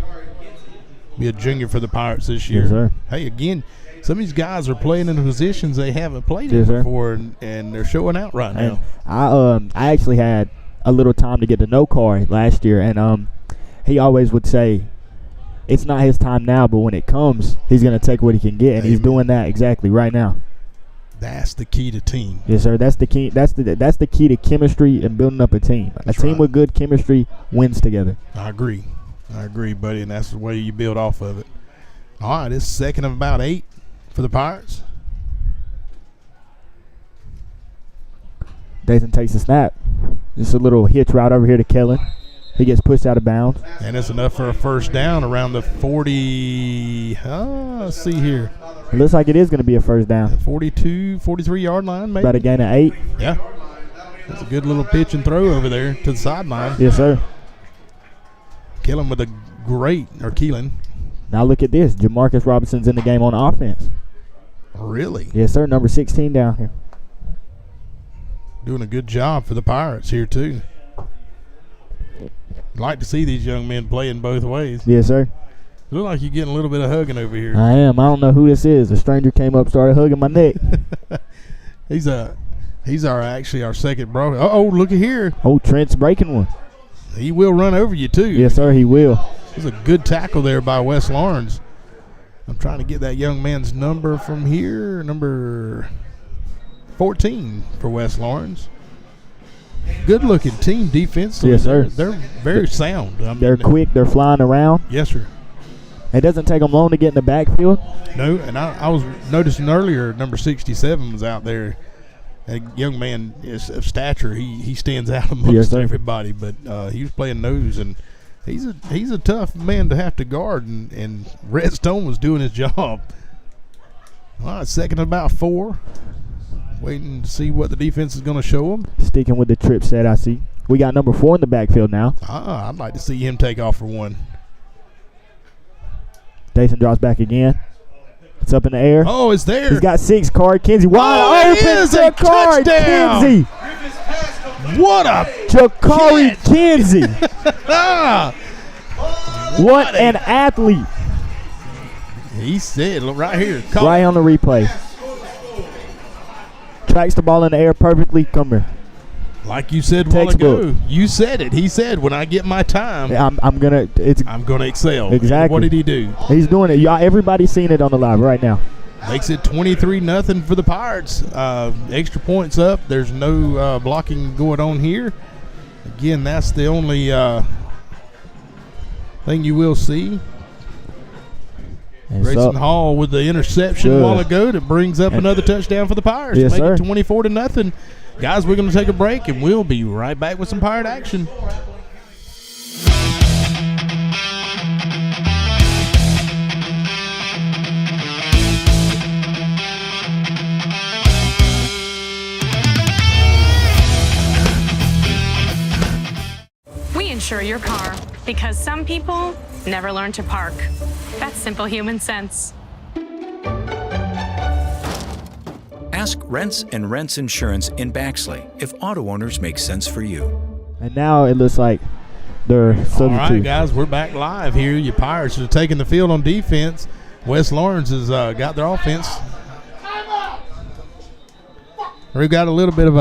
Be a junior for the Pirates this year. Yes, sir. Hey, again, some of these guys are playing in positions they haven't played Yes, in sir. before, and they're showing out right now. I actually had a little time to get to know Corey last year, and he always would say, it's not his time now, but when it comes, he's going to take what he can get, and he's doing that exactly right now. That's the key to team. Yes, sir. That's the key. That's the key to chemistry and building up a team. That's a team right. with good chemistry wins together. I agree, buddy, and that's the way you build off of it. All right, it's second of about 8 for the Pirates. Dathan takes the snap. Just a little hitch route over here to Kellen. He gets pushed out of bounds. And it's enough for a first down around the 40. Let's see here. It looks like it is going to be a first down. 42, 43-yard line, maybe. About a gain of 8. Yeah. That's a good little pitch and throw over there to the sideline. Yes, sir. Keelan with a Keelan. Now look at this. Jamarcus Robinson's in the game on offense. Really? Yes, sir. Number 16 down here. Doing a good job for the Pirates here, too. Like to see these young men playing both ways. Yes, sir. Look like you're getting a little bit of hugging over here. I am. I don't know who this is. A stranger came up, started hugging my neck. He's our second bro. Oh, look at here. Oh, Trent's breaking one. He will run over you too. Yes, sir. He will. It was a good tackle there by Wes Lawrence. I'm trying to get that young man's number from here. Number 14 for Wes Lawrence. Good looking team defensively. Yes, sir. They're very sound. They're quick. They're flying around. Yes, sir. It doesn't take them long to get in the backfield. No, and I was noticing earlier, number 67 was out there. A young man is of stature. He stands out amongst everybody, but he was playing nose, and he's a tough man to have to guard, and Red Stone was doing his job. All right, second and about 4. Waiting to see what the defense is going to show them. Sticking with the trip set, I see. We got number 4 in the backfield now. I'd like to see him take off for one. Dason drops back again. It's up in the air. Oh, it's there. He's got 6. Card Kinsey wide open. It is a Card touchdown. Kinsey. What a Jakari Kinsey. What an athlete. He said, look right here. Right on the replay. Tracks the ball in the air perfectly. Come here. Like you said a while ago. You said it. He said, when I get my time, I'm gonna excel. Exactly. What did he do? He's doing it. Y'all, everybody's seeing it on the live right now. Makes it 23-0 for the Pirates. Extra points up. There's no blocking going on here. Again, that's the only thing you will see. Grayson Hall with the interception a while ago that brings up another touchdown for the Pirates. Yes, Make sir. it 24-0. Guys, we're going to take a break, and we'll be right back with some Pirate action. We insure your car because some people never learn to park. That's simple human sense. Ask Rents and Rents Insurance in Baxley if auto owners make sense for you. And now it looks like they're All substitute. right, guys, we're back live here. Your Pirates are taking the field on defense. Wes Lawrence has got their offense. We've got a little bit of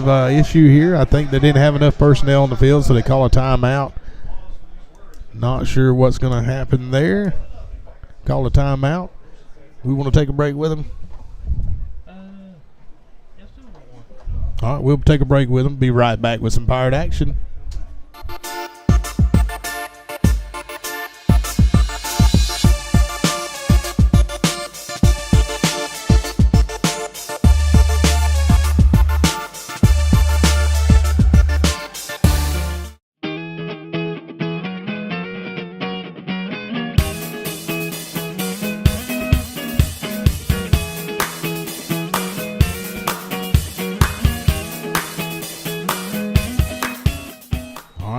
a issue here. I think they didn't have enough personnel on the field, so they call a timeout. Not sure what's going to happen there. Call a timeout. We want to take a break with them. All right, we'll take a break with them. Be right back with some Pirate action.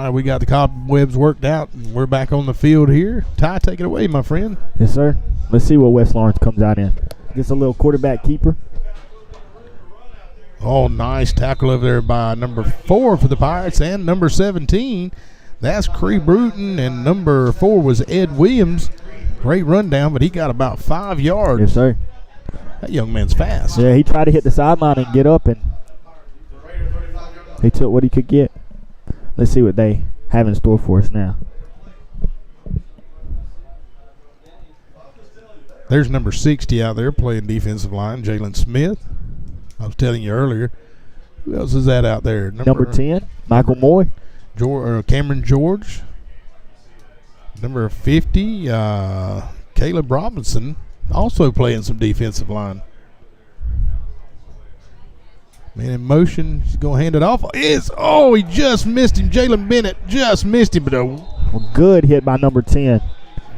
right, we got the cobwebs worked out. We're back on the field here. Ty, take it away, my friend. Yes, sir. Let's see what West Lawrence comes out in. Just a little quarterback keeper. Oh, nice tackle over there by number 4 for the Pirates and number 17. That's Cree Bruton, and number 4 was Ed Williams. Great rundown, but he got about 5 yards. Yes, sir. That young man's fast. Yeah, he tried to hit the sideline and get up, and he took what he could get. Let's see what they have in store for us now. There's number 60 out there playing defensive line, Jalen Smith. I was telling you earlier. Who else is that out there? Number 10, Michael Moy. Cameron George. Number 50, Caleb Robinson, also playing some defensive line. Man in motion. He's going to hand it off. He just missed him. Jalen Bennett just missed him. But Good hit by number 10.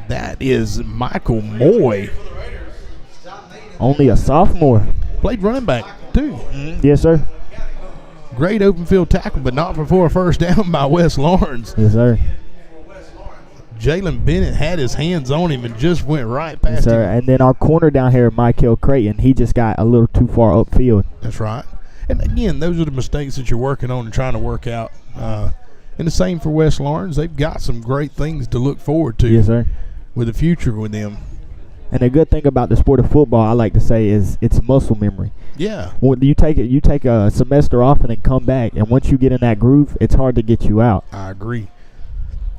that is Michael Moy. Only a sophomore. Played running back, too. Yes, sir. Great open field tackle, but not before a first down by West Lawrence. Yes, sir. Jalen Bennett had his hands on him and just went right past Yes, sir. him. And then our corner down here, Michael Creighton, he just got a little too far upfield. That's right. And again, those are the mistakes that you're working on and trying to work out. And the same for West Lawrence. They've got some great things to look forward to. Yes, sir. With the future with them. And the good thing about the sport of football, I like to say, is it's muscle memory. Yeah. When you take a semester off and then come back, and once you get in that groove, it's hard to get you out. I agree.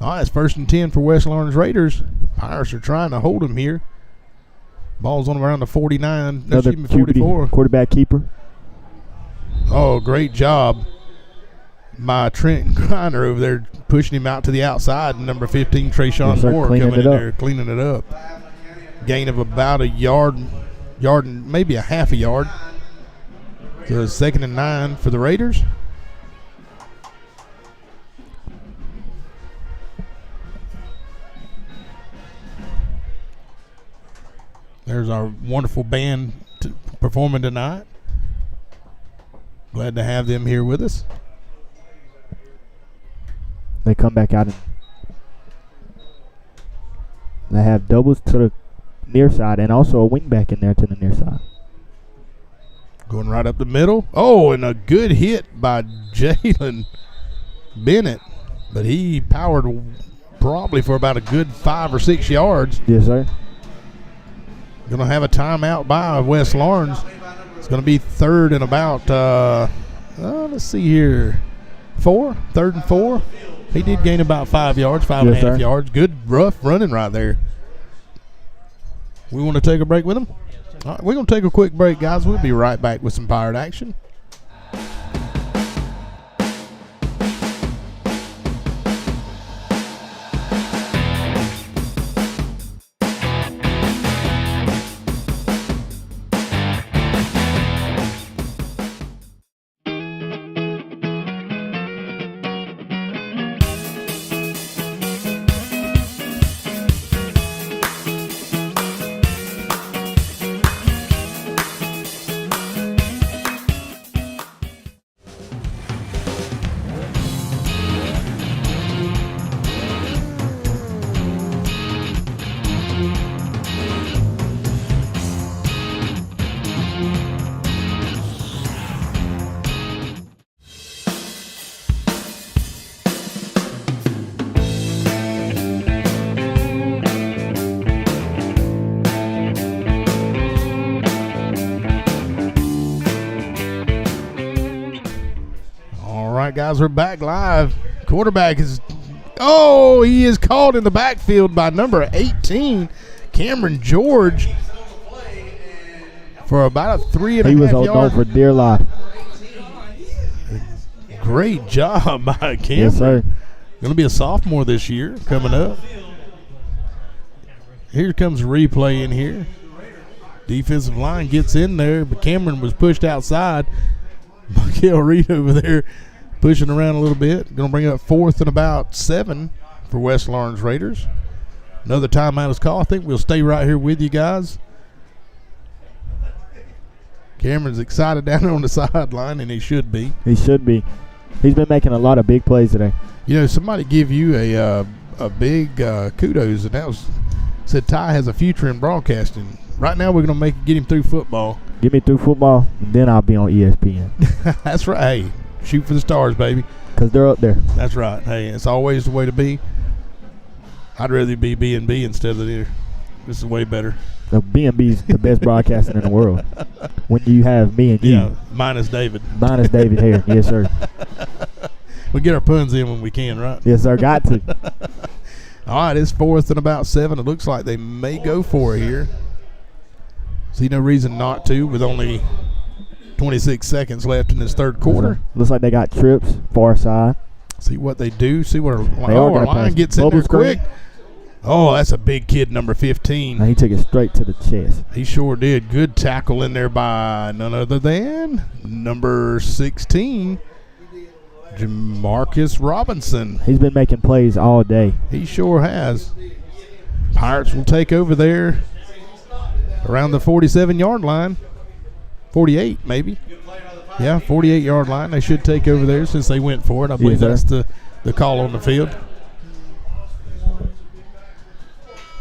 All right, it's 1st and 10 for West Lawrence Raiders. Pirates are trying to hold them here. Ball's on around the 49. Another 44. quarterback keeper. Oh, great job by Trent Griner over there, pushing him out to the outside. And number 15, Trayshawn Yes, sir, Moore, cleaning coming it in up. there, cleaning it up. Gain of about a yard and maybe a half a yard. So 2nd and 9 for the Raiders. There's our wonderful band performing tonight. Glad to have them here with us. They come back out and they have doubles to the near side and also a wing back in there to the near side. Going right up the middle. Oh, and a good hit by Jalen Bennett. But he powered probably for about a good 5 or 6 yards. Yes, sir. Going to have a timeout by West Lawrence. It's going to be 3rd and about, let's see here, 4. 3rd and 4. He did gain about 5 yards, 5.5 yards. Good rough running right there. We want to take a break with him? All right, we're going to take a quick break, guys. We'll be right back with some Pirate action. Guys, we're back live. Quarterback is, he is called in the backfield by number 18, Cameron George, for about a 3.5 He was yard. on for dear life. Great job by Cameron. Yes, sir. Going to be a sophomore this year coming up. Here comes replay in here. Defensive line gets in there, but Cameron was pushed outside. Michael Reed over there pushing around a little bit. Going to bring up 4th and about 7 for West Lawrence Raiders. Another timeout is called. I think we'll stay right here with you guys. Cameron's excited down on the sideline, and he should be. He should be. He's been making a lot of big plays today. You know, somebody give you a big kudos, and that was said Ty has a future in broadcasting. Right now, we're going to get him through football. Get me through football, and then I'll be on ESPN. That's right. Hey, shoot for the stars, baby. Because they're up there. That's right. Hey, it's always the way to be. I'd rather be B&B instead of there. This is way better. So B&B is the best broadcasting in the world. When you have me and you. Yeah, minus David. Minus David here. Yes, sir. We get our puns in when we can, right? Yes, sir. Got to. All right, it's 4th and about 7. It looks like they may go for it here. See no reason not to with only 26 seconds left in this third quarter. Looks like they got trips far side. See what they do. See what our line gets in there quick. Oh, that's a big kid, number 15. Now he took it straight to the chest. He sure did. Good tackle in there by none other than number 16, Jamarcus Robinson. He's been making plays all day. He sure has. Pirates will take over there around the 47-yard line. 48, maybe. Yeah, 48-yard line. They should take over there since they went for it. I believe that's the call on the field.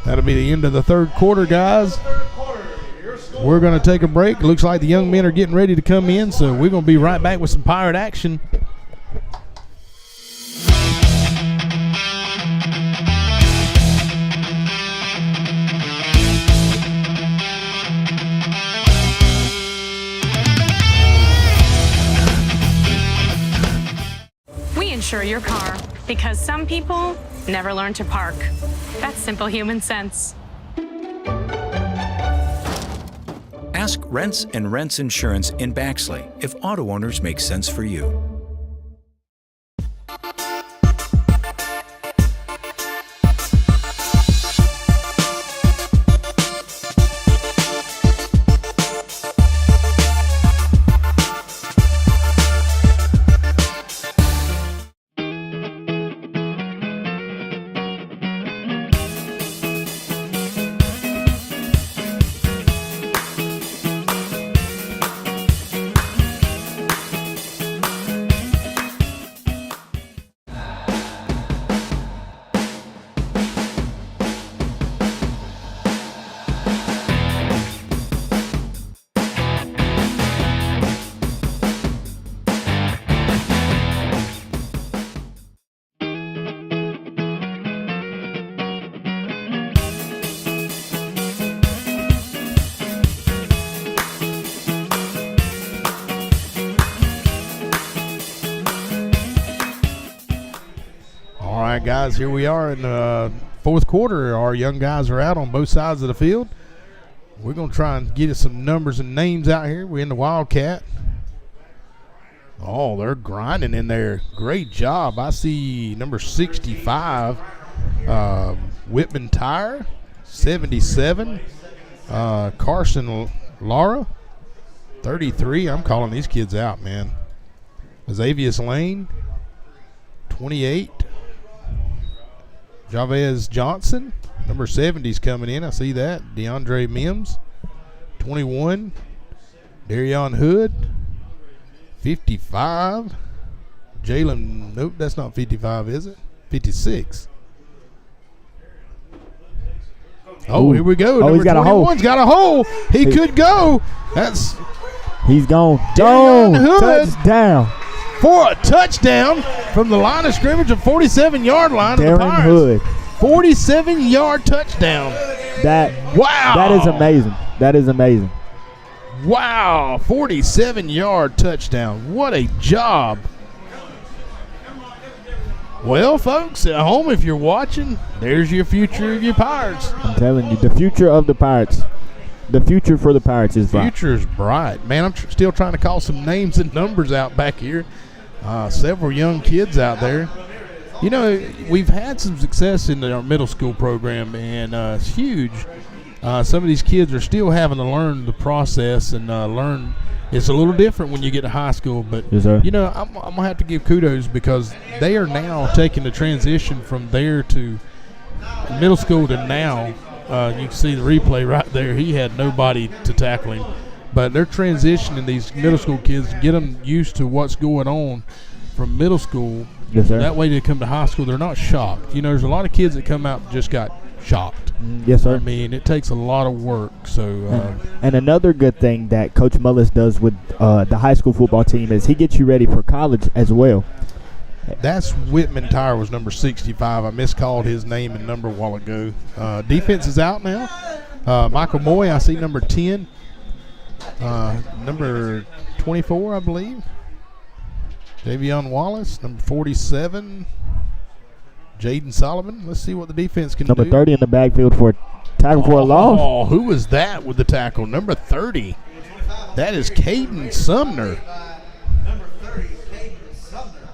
That'll be the end of the third quarter, guys. We're going to take a break. Looks like the young men are getting ready to come in, so we're going to be right back with some Pirate action. We insure your car because some people never learn to park. That's simple human sense. Ask Rents and Rents Insurance in Baxley if auto owners make sense for you. Guys, here we are in the fourth quarter. Our young guys are out on both sides of the field. We're going to try and get us some numbers and names out here. We're in the Wildcat. Oh, they're grinding in there. Great job. I see number 65, Whitman Tire, 77, Carson Lara, 33. I'm calling these kids out, man. Xavius Lane, 28. Javez Johnson, number 70's coming in. I see that. DeAndre Mims, 21. Darion Hood, 55. Jalen, nope, that's not 55, is it? 56. Oh, here we go. Oh, he's got a hole. 21's got a hole. He could go. He's gone. Darion Hood. Touchdown. For a touchdown from the line of scrimmage, a 47-yard line of the Pirates. Hood. 47-yard touchdown. Wow. That is amazing. That is amazing. Wow, 47-yard touchdown. What a job. Well, folks, at home, if you're watching, there's your future of your Pirates. I'm telling you, the future of the Pirates. The future for the Pirates is bright. Future's bright. Man, I'm still trying to call some names and numbers out back here. Several young kids out there. You know, we've had some success in our middle school program, and it's huge. Some of these kids are still having to learn the process and learn. It's a little different when you get to high school, but, yes, sir. You know, I'm going to have to give kudos because they are now taking the transition from there to middle school to now. You can see the replay right there. He had nobody to tackle him. But they're transitioning these middle school kids to get them used to what's going on from middle school. Yes, sir. That way they come to high school, they're not shocked. You know, there's a lot of kids that come out and just got shocked. Yes, sir. I mean, it takes a lot of work. So, and another good thing that Coach Mullis does with the high school football team is he gets you ready for college as well. that's Whitman Tyre was number 65. I miscalled his name and number a while ago. Defense is out now. Michael Moy, I see number 10. Number 24, I believe. Davion Wallace, number 47. Jaden Solomon. Let's see what the defense can Number do. 30 in the backfield for a tackle for a loss. Oh, who was that with the tackle? Number 30. That is Caden Sumner. Number 30, Caden Sumner.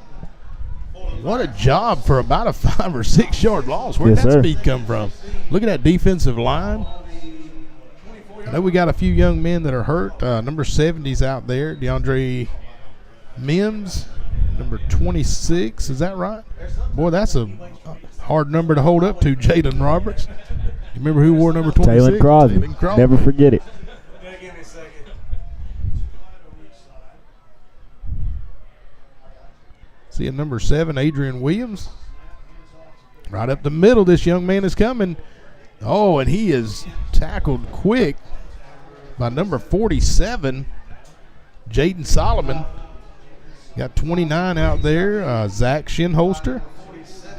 What a job for about a 5 or 6 yard loss. Where'd Yes, that sir. speed come from? Look at that defensive line. I know we got a few young men that are hurt. Number 70's out there. DeAndre Mims. Number 26. Is that right? Boy, that's a hard number to hold up to. Jaden Roberts. You remember who wore number 26? Taylor Crosby. Taylor Crosby. Never forget it. Give me a second. See a number 7, Adrian Williams. Right up the middle, this young man is coming. Oh, and he is tackled quick by number 47, Jaden Solomon. Got 29 out there, Zach Shinholster.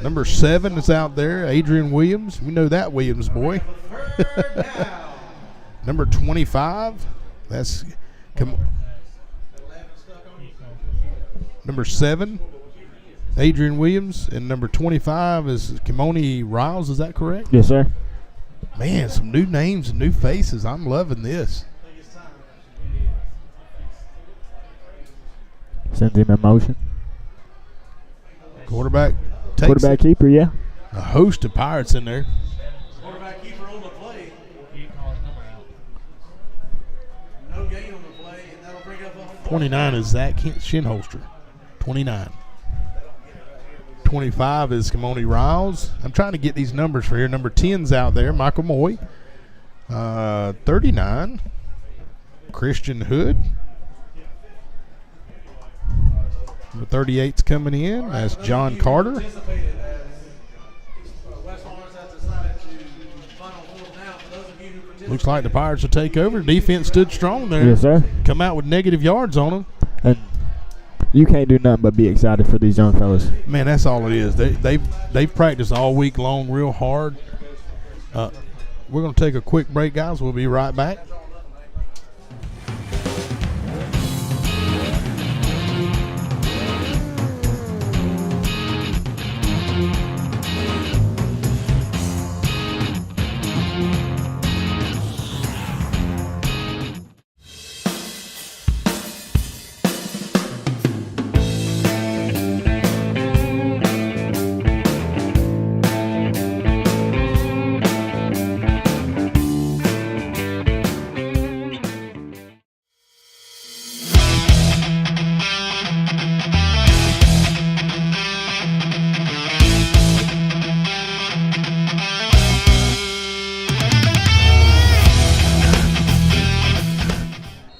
Number 7 is out there, Adrian Williams. We know that Williams boy. Number 25, that's number 7, Adrian Williams, and number 25 is Kimoni Riles. Is that correct? Yes, sir. Man, some new names and new faces. I'm loving this. Sends him in motion. Quarterback takes Quarterback keeper, yeah. a host of Pirates in there. Quarterback keeper on the play. No gain on the play, and that'll bring up a 29 is Zach Shinholster. 29. 25 is Kimoni Riles. I'm trying to get these numbers for here. Number 10's out there, Michael Moy. 39, Christian Hood. Number 38's coming in. That's John Carter. anticipated as West Lawrence has decided to final fourth down. For those of you who participated, Looks like the Pirates will take over. Defense stood strong there. Yes, sir. Come out with negative yards on them. And you can't do nothing but be excited for these young fellas. Man, that's all it is. They've practiced all week long real hard. We're going to take a quick break, guys. We'll be right back.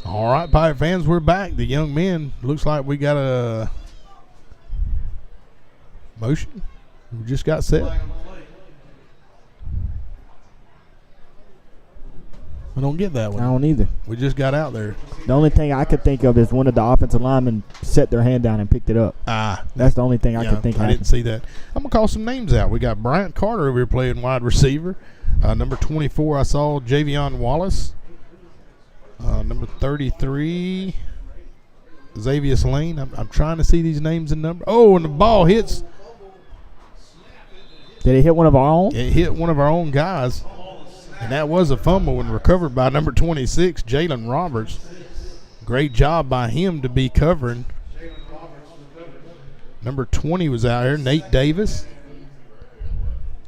All right, Pirate fans, we're back. The young men, looks like we got a motion. We just got set. I don't get that I one. don't either. We just got out there. The only thing I could think of is one of the offensive linemen set their hand down and picked it up. That's the only thing I could think I of. didn't see that. I'm going to call some names out. We got Bryant Carter over here playing wide receiver. Number 24, I saw Javion Wallace. Number 33, Xavier Lane. I'm trying to see these names and numbers. Oh, and the ball hits. Did it hit one of our own? It hit one of our own guys. And that was a fumble and recovered by number 26, Jalen Roberts. Great job by him to be covering. Number 20 was out here, Nate Davis.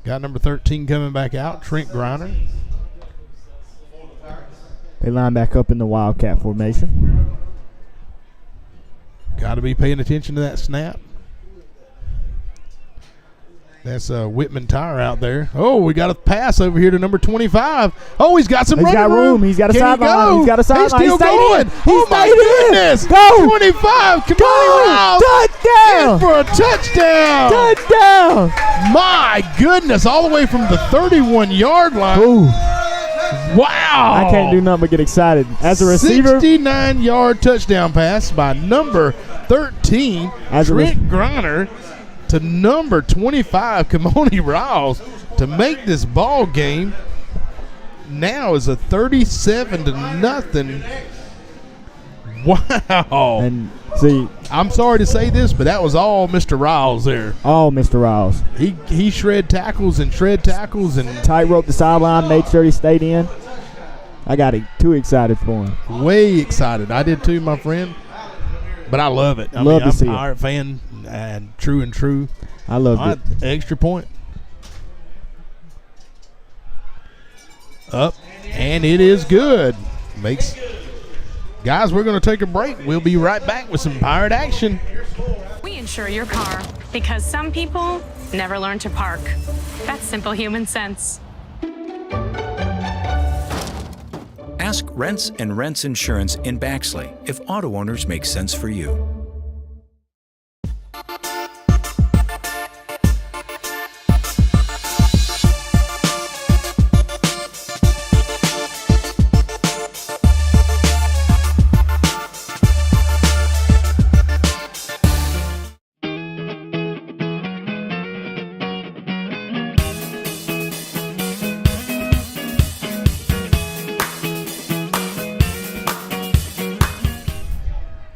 Got number 13 coming back out, Trent Griner. They line back up in the Wildcat formation. Got to be paying attention to that snap. That's Whitman Tire out there. Oh, we got a pass over here to number 25. Oh, he's got some He's running got room. He's got a Can he sideline. go? He's got a sideline. He's still He stayed going. in. He Oh, my stayed in. goodness. Go. 25. Come Go. on, Touchdown. for a touchdown. Touchdown. My goodness, all the way from the 31-yard line. Ooh. Wow. I can't do nothing but get excited. As a receiver, 69-yard touchdown pass by number 13, Trent Griner, to number 25, Kamoni Riles, to make this ball game now is a 37-0. Wow. and see, I'm sorry to say this, but that was all Mr. Riles there. oh, Mr. Riles. He shred tackles and Tightrope the sideline, made sure he stayed in. I got too excited for him. way excited. I did too, my friend. But I love it. Love to see I'm it. a Pirate fan, and true. I loved it. Extra point. Up, and it is good. Guys, we're going to take a break. We'll be right back with some Pirate action. We insure your car because some people never learn to park. That's simple human sense. Ask Rents and Rents Insurance in Baxley if auto owners make sense for you.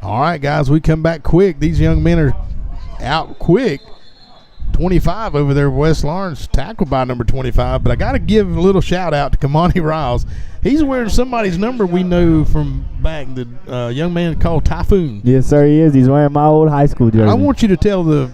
All right, guys, we come back quick. These young men are out quick. 25 over there, West Lawrence, tackled by number 25. But I got to give a little shout out to Kamani Riles. He's wearing somebody's number we know from back, the young man called Typhoon. Yes, sir, he is. He's wearing my old high school jersey. I want you to tell the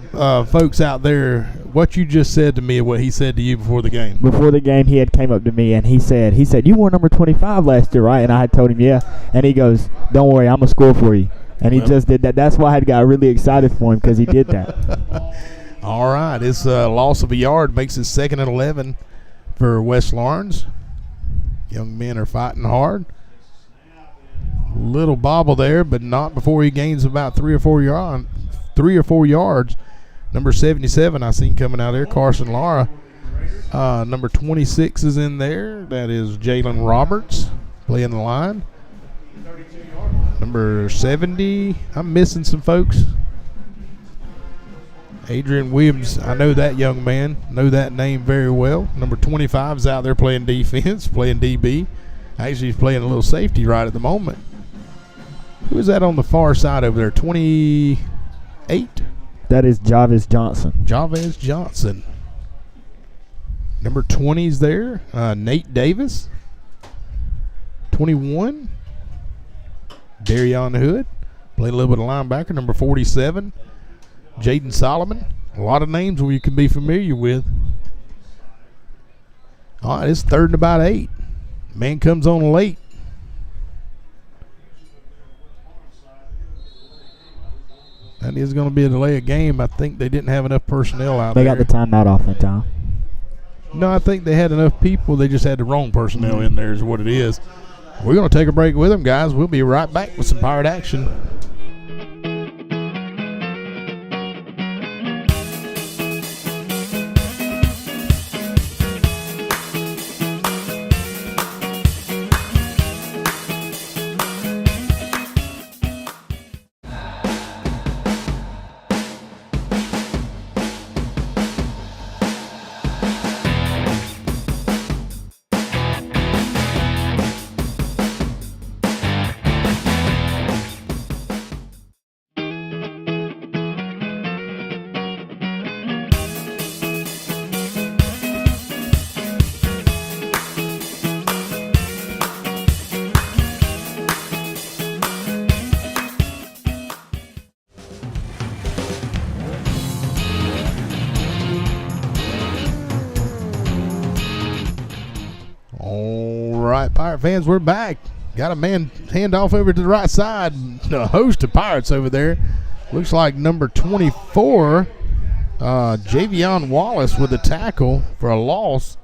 folks out there what you just said to me and what he said to you before the game. Before the game, he had came up to me and he said, you wore number 25 last year, right? And I had told him, yeah. And he goes, don't worry, I'm going to score for you. And he just did that. That's why I got really excited for him, because he did that. All right, it's a loss of a yard, makes it 2nd and 11 for West Lawrence. Young men are fighting hard. Little bobble there, but not before he gains about 3 or 4 yards. Number 77, I seen coming out there, Carson Lara. Number 26 is in there. That is Jalen Roberts playing the line. Number 70, I'm missing some folks. Adrian Williams, I know that young man, know that name very well. Number 25 is out there playing defense, playing DB. Actually, he's playing a little safety right at the moment. Who is that on the far side over there? 28? That is Jarvis Johnson. Javez Johnson. Number 20 is there. Nate Davis. 21. Darion Hood. Played a little bit of linebacker. Number 47. Jaden Solomon. A lot of names we can be familiar with. All right, it's 3rd and about 8. Man comes on late. That is going to be a delay of game. I think they didn't have enough personnel out there. They got the timeout off in time. No, I think they had enough people. They just had the wrong personnel in there is what it is. We're going to take a break with them, guys. We'll be right back with some Pirate action. Pirate fans, we're back. Got a man hand off over to the right side. A host of Pirates over there. Looks like number 24 Javion Wallace with a tackle for a loss,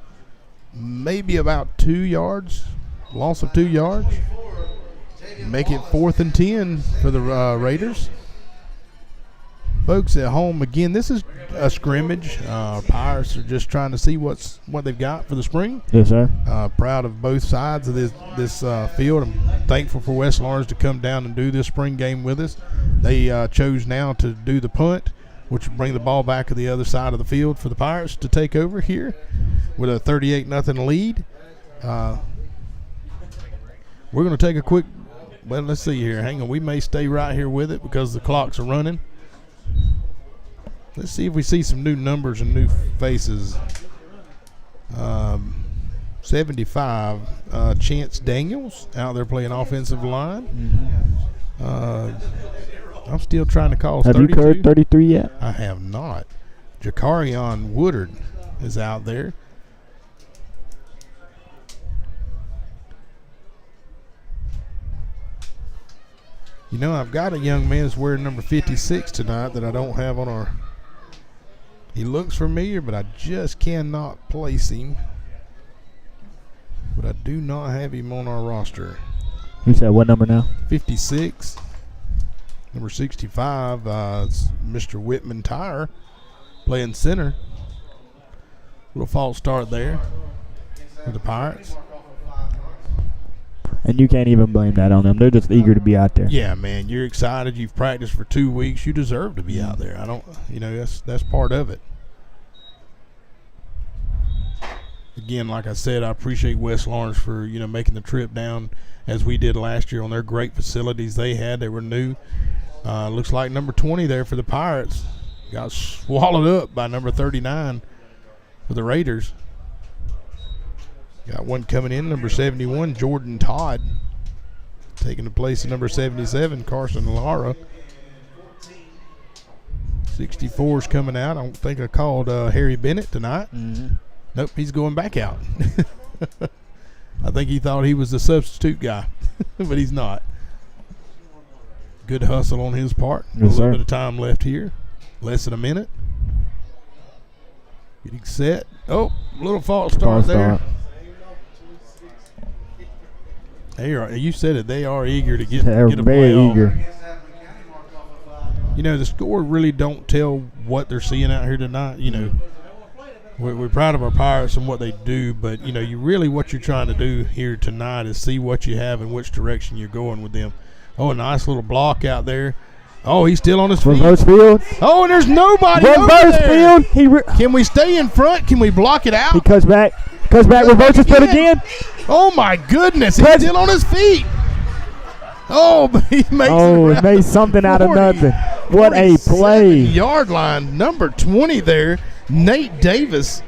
maybe about 2 yards, loss of 2 yards. Make it 4th and 10 for the Raiders. Folks at home, again, this is a scrimmage. Pirates are just trying to see what they've got for the spring. Yes, sir. Proud of both sides of this field. I'm thankful for West Lawrence to come down and do this spring game with us. They chose now to do the punt, which will bring the ball back to the other side of the field for the Pirates to take over here with a 38-0 lead. We're going to take a quick, well, let's see here. Hang on. We may stay right here with it because the clocks are running. Let's see if we see some new numbers and new faces. 75, Chance Daniels out there playing offensive line. I'm still trying to call 32. Have you heard 33 yet? I have not. Jakarion Woodard is out there. You know, I've got a young man that's wearing number 56 tonight that I don't have on our. He looks familiar, but I just cannot place him. But I do not have him on our roster. You said what number now? 56. Number 65, it's Mr. Whitman Tyre playing center. Little false start there for the Pirates. And you can't even blame that on them. They're just eager to be out there. Yeah, man, you're excited. You've practiced for 2 weeks. You deserve to be out there. I don't, you know, that's part of it. Again, like I said, I appreciate West Lawrence for, you know, making the trip down as we did last year on their great facilities they had. They were new. Looks like number 20 there for the Pirates got swallowed up by number 39 for the Raiders. Got one coming in, number 71, Jordan Todd, taking the place of number 77, Carson Lara. 64's coming out. I don't think I called Harry Bennett tonight. Nope, he's going back out. I think he thought he was the substitute guy, but he's not. Good hustle on his part. Yes, a little sir. bit of time left here. Less than a minute. Getting set. Oh, little false start there. They are, you said it. They are eager to get They're a very playoff. eager. You know, the score really don't tell what they're seeing out here tonight. You know, we're proud of our Pirates and what they do, but, you know, what you're trying to do here tonight is see what you have and which direction you're going with them. Oh, a nice little block out there. Oh, he's still on his feet. Reverse field. Oh, and there's nobody over Reverse there. field. Can we stay in front? Can we block it out? He cuts back. Reverses foot again. Oh, my goodness. He's still on his feet. Oh, but he makes it made something out of nothing. What a play. Yard line, number 20 there, Nate Davis.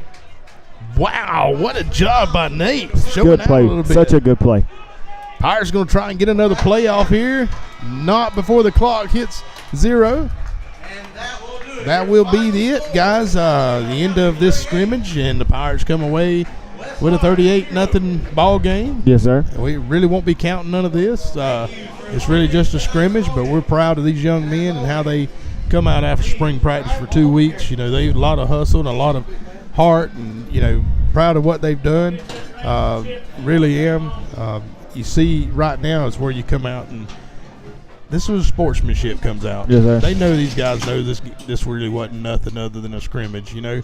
Wow, what a job by Nate. Showing Good out play. a little bit. Such a good play. Pirates going to try and get another playoff here. Not before the clock hits 0. That will be it, guys. The end of this scrimmage, and the Pirates come away with a 38-0 ball game. Yes, sir. We really won't be counting none of this. It's really just a scrimmage, but we're proud of these young men and how they come out after spring practice for 2 weeks. You know, they a lot of hustle and a lot of heart, and, you know, proud of what they've done. Really am. You see right now is where you come out, and this is where sportsmanship comes out. Yes, sir. They know, these guys know this really wasn't nothing other than a scrimmage, you know.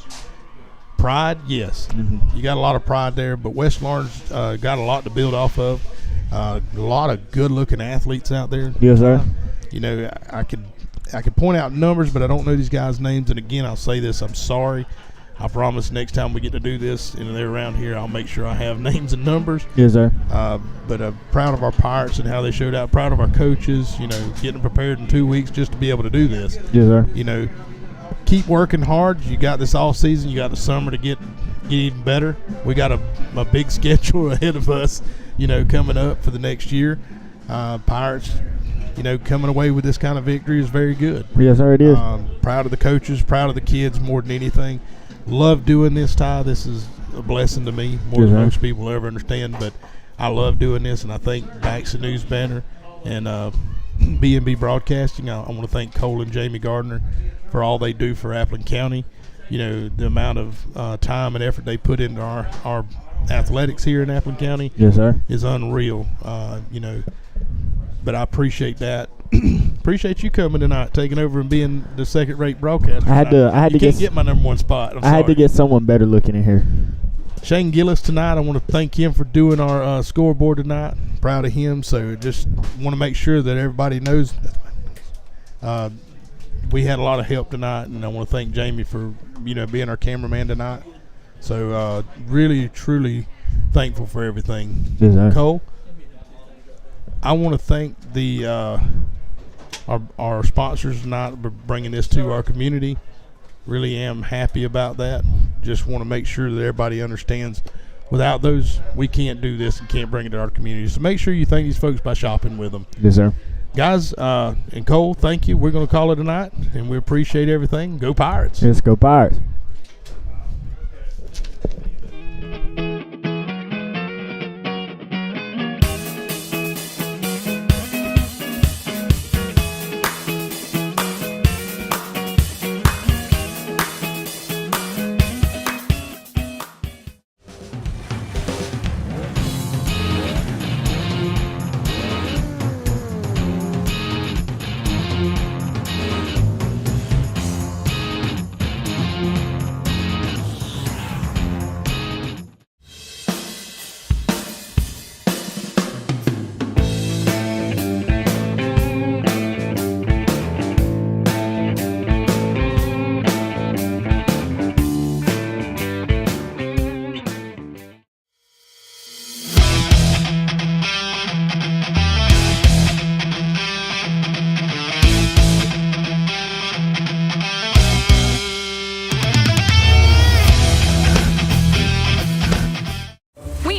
Pride, yes. You got a lot of pride there, but West Lawrence got a lot to build off of. A lot of good-looking athletes out there. Yes, sir. You know, I could point out numbers, but I don't know these guys' names. And again, I'll say this: I'm sorry. I promise next time we get to do this and they're around here, I'll make sure I have names and numbers. Yes, sir. But proud of our Pirates and how they showed out. Proud of our coaches. You know, getting prepared in 2 weeks just to be able to do this. Yes, sir. You know, keep working hard. You got this off season. You got the summer to get even better. We got a big schedule ahead of us, you know, coming up for the next year. Pirates, you know, coming away with this kind of victory is very good. Yes, sir, it is. Proud of the coaches, proud of the kids more than anything. Love doing this, Ty. This is a blessing to me, more than most people ever understand. But I love doing this, and I thank Baxter News Banner and B&B Broadcasting. I want to thank Cole and Jamie Gardner for all they do for Appleton County. the amount of time and effort they put into our athletics here in Appleton County. Yes, sir. Is unreal. But I appreciate that. Appreciate you coming tonight, taking over and being the second-rate broadcaster. I had to get my number one spot. I had to get someone better looking in here. Shane Gillis tonight. I want to thank him for doing our scoreboard tonight. Proud of him. So just want to make sure that everybody knows we had a lot of help tonight, and I want to thank Jamie for being our cameraman tonight. So really, truly thankful for everything. Yes, sir. Cole, I want to thank the our sponsors tonight for bringing this to our community. Really am happy about that. Just want to make sure that everybody understands without those, we can't do this and can't bring it to our community. So make sure you thank these folks by shopping with them. Yes, sir. Guys, and Cole, thank you. We're going to call it a night, and we appreciate everything. Go Pirates. Let's go Pirates.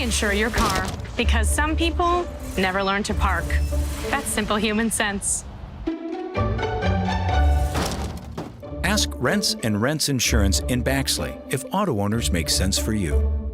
Insure your car, because some people never learn to park. That's simple human sense. Ask Rents and Rents Insurance in Baxley if auto owners make sense for you.